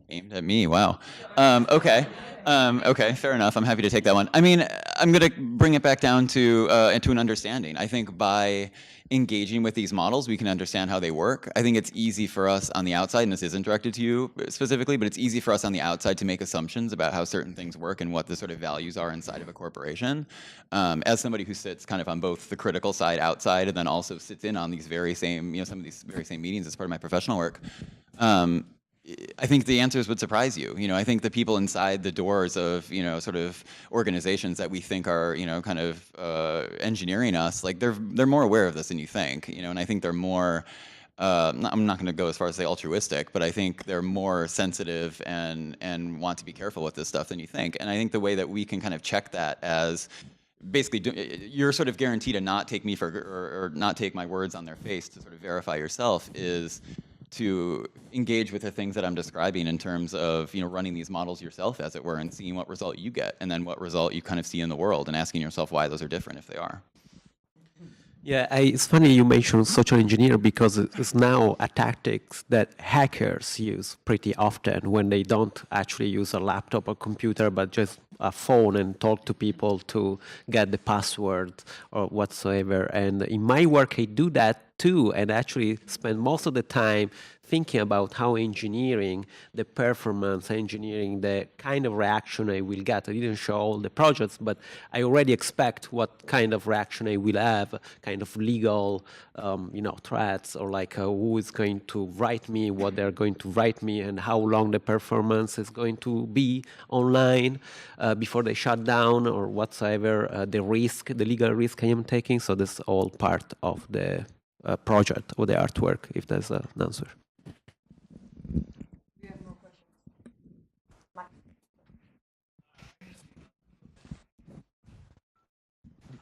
Aimed at me, wow. Okay. Okay, fair enough. I'm happy to take that one. I mean, I'm going to bring it back down to an understanding. I think by engaging with these models, we can understand how they work. I think it's easy for us on the outside, and this isn't directed to you specifically, but it's easy for us on the outside to make assumptions about how certain things work and what the sort of values are inside of a corporation. As somebody who sits kind of on both the critical side outside and then also sits in on these very same, some of these very same meetings as part of my professional work, I think the answers would surprise you. I think the people inside the doors of, sort of organizations that we think are, kind of engineering us, like they're more aware of this than you think, and I think they're more, I'm not going to go as far as say altruistic, but I think they're more sensitive and want to be careful with this stuff than you think. And I think the way that we can kind of check that as basically you're sort of guaranteed to not take me for, or not take my words on their face to sort of verify yourself is to engage with the things that I'm describing in terms of, running these models yourself, as it were, and seeing what result you get, and then what result you kind of see in the world, and asking yourself why those are different if they are. Yeah, it's funny you mentioned social engineer because it's now a tactic that hackers use pretty often when they don't actually use a laptop or computer, but just a phone and talk to people to get the password or whatsoever. And in my work, I do that too, and actually spend most of the time thinking about how engineering the performance, engineering the kind of reaction I will get. I didn't show all the projects, but I already expect what kind of reaction I will have, kind of legal, threats, or like who is going to write me, what they're going to write me, and how long the performance is going to be online before they shut down, or whatsoever, the risk, the legal risk I am taking. So this is all part of the project or the artwork, if there's an answer.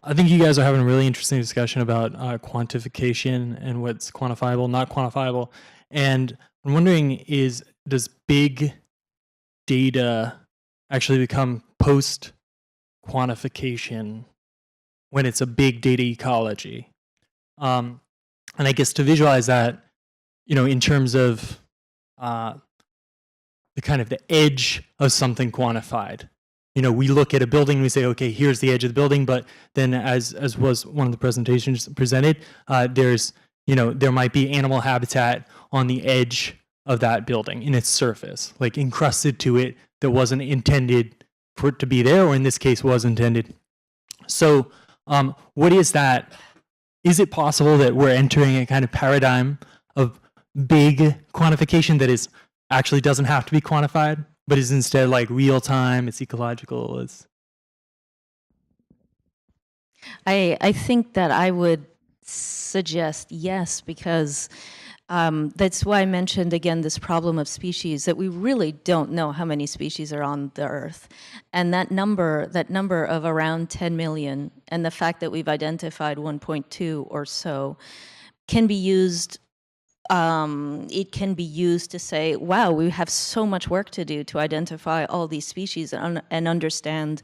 I think you guys are having a really interesting discussion about quantification and what's quantifiable, not quantifiable. And I'm wondering does big data actually become post-quantification when it's a big data ecology? And I guess to visualize that, in terms of the kind of the edge of something quantified. We look at a building and we say, okay, here's the edge of the building, but then as was one of the presentations presented, there might be animal habitat on the edge of that building in its surface, like encrusted to it, that wasn't intended for it to be there, or in this case was intended. So what is that? Is it possible that we're entering a kind of paradigm of big quantification that is actually doesn't have to be quantified, but is instead like real time, it's ecological? I think that I would suggest yes, because that's why I mentioned again this problem of species, that we really don't know how many species are on the Earth. And that number of around 10 million, and the fact that we've identified 1.2 or so, can be used, it can be used to say, wow, we have so much work to do to identify all these species and understand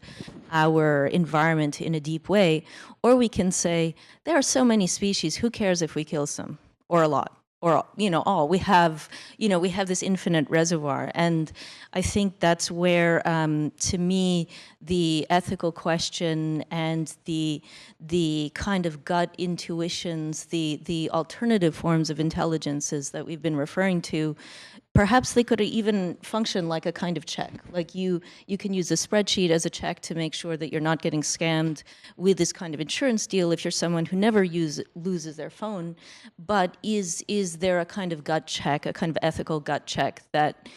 our environment in a deep way. Or we can say, there are so many species, who cares if we kill some, or a lot? Or all we have this infinite reservoir. And I think that's where, to me, the ethical question and the kind of gut intuitions, the alternative forms of intelligences that we've been referring to, perhaps they could even function like a kind of check. Like you can use a spreadsheet as a check to make sure that you're not getting scammed with this kind of insurance deal if you're someone who never loses their phone. But is there a kind of gut check, a kind of ethical gut check, that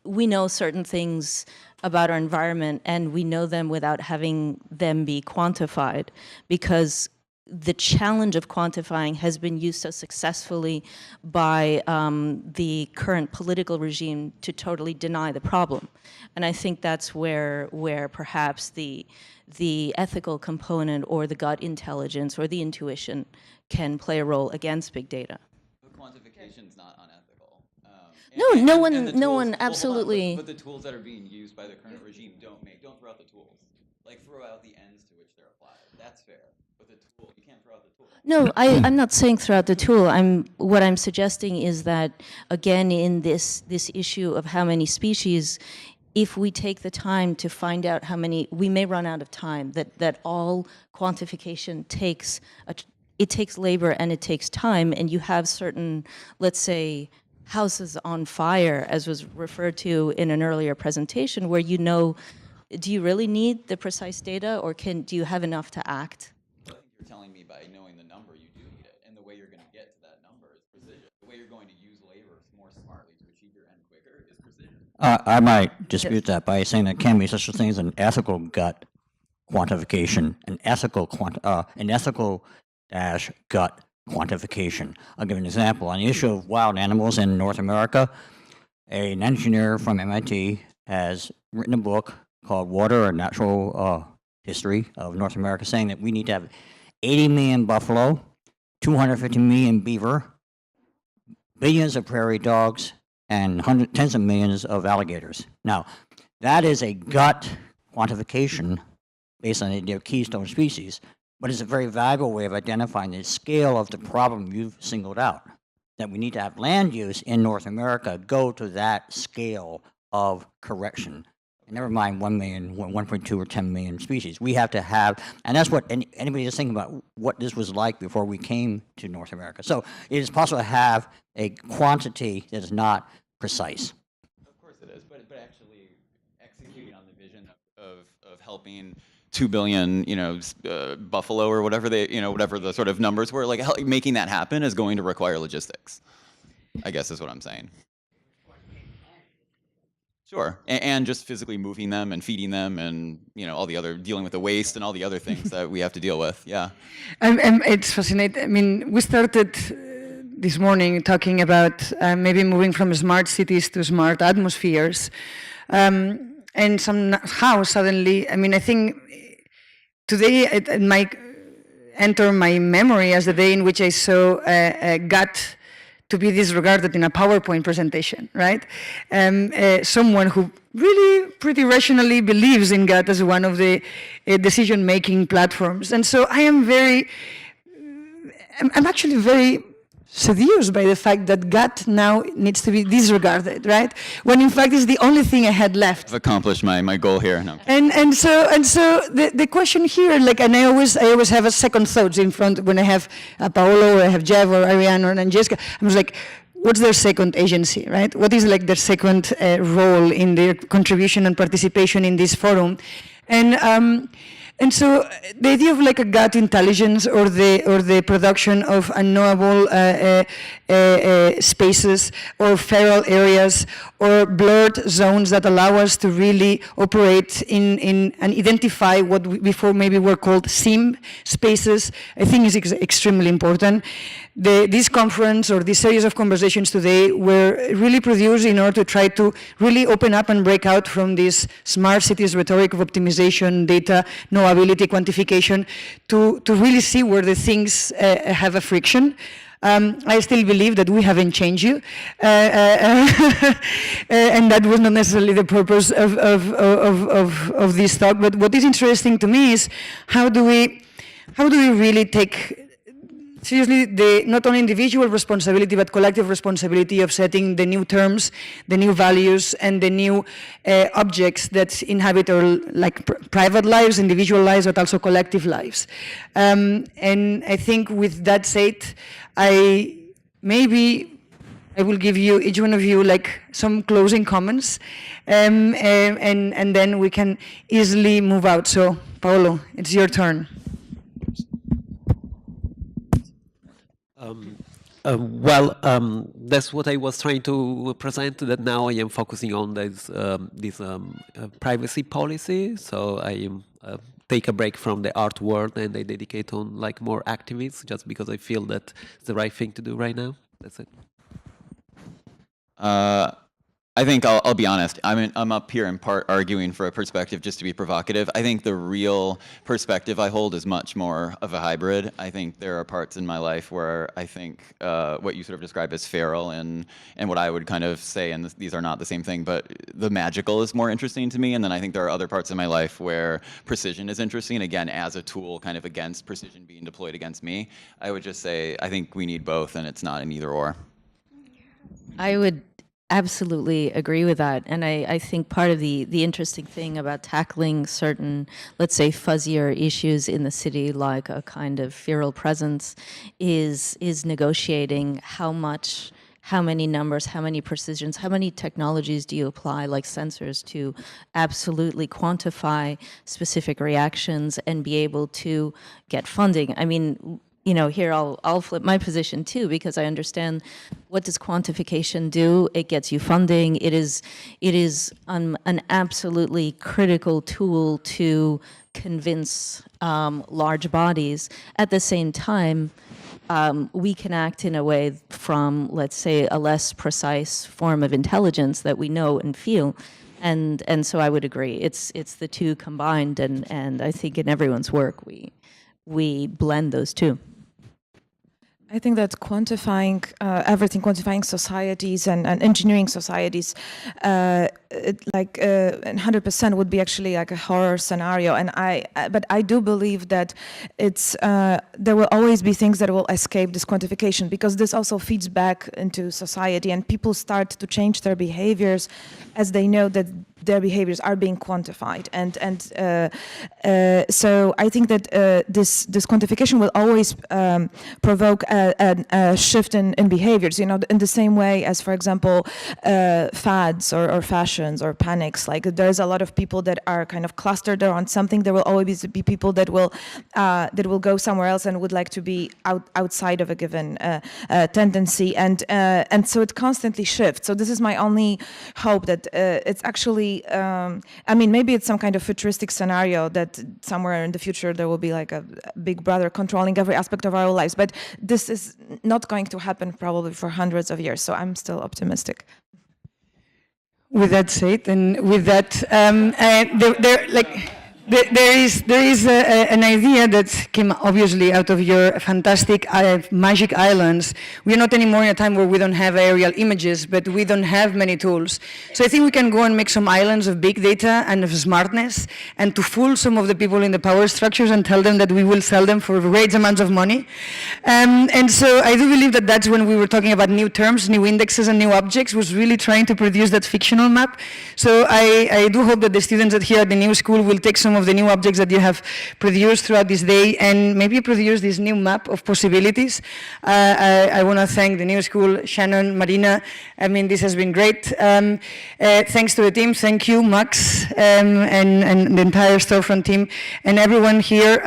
we know certain things about our environment and we know them without having them be quantified? Because the challenge of quantifying has been used so successfully by the current political regime to totally deny the problem. And I think that's where perhaps the ethical component or the gut intelligence or the intuition can play a role against big data. Quantification is not unethical. No one Hold on, absolutely. but the tools that are being used by the current regime don't throw out the tools. Like throw out the ends to which they're applied. That's fair. But the tool, you can't throw out the tool. No, I'm not saying throughout the tool. What I'm suggesting is that, again, in this issue of how many species, if we take the time to find out how many, we may run out of time. That all quantification takes it takes labor and it takes time, and you have certain, let's say, houses on fire, as was referred to in an earlier presentation, where you know, do you really need the precise data, or do you have enough to act? I think you're telling me by knowing the number, you do need it, and the way you're going to get to that number is precision. The way you're going to use labor more smartly to achieve your end quicker is precision. I might dispute that by saying there can be such a thing as an ethical gut quantification, an ethical dash gut quantification. I'll give an example. On the issue of wild animals in North America, an engineer from MIT has written a book called Water, a Natural History of North America, saying that we need to have 80 million buffalo, 250 million beaver, billions of prairie dogs, and tens of millions of alligators. Now, that is a gut quantification based on the idea of keystone species, but it's a very valuable way of identifying the scale of the problem you've singled out, that we need to have land use in North America go to that scale of correction. And never mind 1 million, 1.2 or 10 million species. We have to have, and that's what anybody is thinking about what this was like before we came to North America. So it is possible to have a quantity that is not precise. Of course it is, but actually executing on the vision of helping 2 billion, buffalo or whatever whatever the sort of numbers were, like making that happen is going to require logistics, I guess is what I'm saying. Sure, and just physically moving them and feeding them and, all the other, dealing with the waste and all the other things that we have to deal with, yeah. It's fascinating. I mean, we started this morning talking about maybe moving from smart cities to smart atmospheres. And somehow suddenly, I think today it might enter my memory as the day in which I saw gut to be disregarded in a PowerPoint presentation, right? Someone who really pretty rationally believes in gut as one of the decision-making platforms. And so I'm actually very seduced by the fact that gut now needs to be disregarded, right? When in fact it's the only thing I had left. I've accomplished my goal here. No. And so the question here, and I always have a second thoughts in front when I have Paolo or I have Jeff or Ariane or Angelica. I was like, what's their second agency, right? What is their second role in their contribution and participation in this forum? And so the idea of a gut intelligence or the production of unknowable spaces or feral areas or blurred zones that allow us to really operate in and identify what before maybe were called SIM spaces, I think is extremely important. This conference or this series of conversations today were really produced in order to try to really open up and break out from this smart cities rhetoric of optimization, data, knowability, quantification, to really see where the things have a friction. I still believe that we haven't changed you, and that was not necessarily the purpose of this talk. But what is interesting to me is how do we really take seriously the not only individual responsibility but collective responsibility of setting the new terms, the new values, and the new objects that inhabit our private lives, individual lives, but also collective lives. And I think with that said, I will give you, each one of you, some closing comments, and then we can easily move out. So, Paolo, it's your turn. That's what I was trying to present, that now I am focusing on this privacy policy. So I am take a break from the art world and I dedicate on like more activists, just because I feel that it's the right thing to do right now. That's it. I think I'll be honest. I'm up here in part arguing for a perspective just to be provocative. I think the real perspective I hold is much more of a hybrid. I think there are parts in my life where I think what you sort of describe as feral and what I would kind of say, and these are not the same thing, but the magical is more interesting to me. And then I think there are other parts in my life where precision is interesting, again, as a tool kind of against precision being deployed against me. I would just say I think we need both, and it's not an either or. I would absolutely agree with that. And I think part of the interesting thing about tackling certain, let's say, fuzzier issues in the city, like a kind of feral presence, is negotiating how much, how many numbers, how many precisions, how many technologies do you apply, like sensors, to absolutely quantify specific reactions and be able to get funding. I mean, you know, here I'll flip my position too, because I understand what does quantification do? It gets you funding. It is an absolutely critical tool to convince large bodies. At the same time, we can act in a way from, let's say, a less precise form of intelligence that we know and feel. And so I would agree. It's the two combined, and I think in everyone's work we blend those two. I think that quantifying everything, quantifying societies and engineering societies, 100% would be actually like a horror scenario. And but I do believe that it's there will always be things that will escape this quantification, because this also feeds back into society, and people start to change their behaviors as they know that their behaviors are being quantified, and so I think that this quantification will always provoke a shift in behaviors. You know, in the same way as, for example, fads or fashions or panics. Like, there's a lot of people that are kind of clustered around something. There will always be people that will go somewhere else and would like to be outside of a given tendency, and so it constantly shifts. So this is my only hope, that it's actually. I mean, maybe it's some kind of futuristic scenario that somewhere in the future there will be like a big brother controlling every aspect of our lives, but this is not going to happen probably for hundreds of years, so I'm still optimistic. With that said, and with that, there is an idea that came obviously out of your fantastic magic islands. We are not anymore in a time where we don't have aerial images, but we don't have many tools. So I think we can go and make some islands of big data and of smartness, and to fool some of the people in the power structures and tell them that we will sell them for great amounts of money. And so I do believe that that's when we were talking about new terms, new indexes and new objects, was really trying to produce that fictional map. So I do hope that the students that here at the new school will take some of the new objects that you have produced throughout this day and maybe produce this new map of possibilities. I want to thank the new school, Shannon, Marina. I mean, this has been great. Thanks to the team. Thank you, Max, and the entire Storefront team, and everyone here.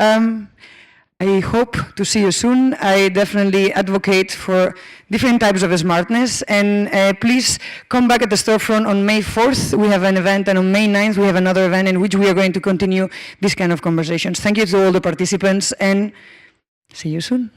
I hope to see you soon. I definitely advocate for different types of smartness, and please come back at the Storefront on May 4th. We have an event, and on May 9th we have another event in which we are going to continue this kind of conversations. Thank you to all the participants, and see you soon.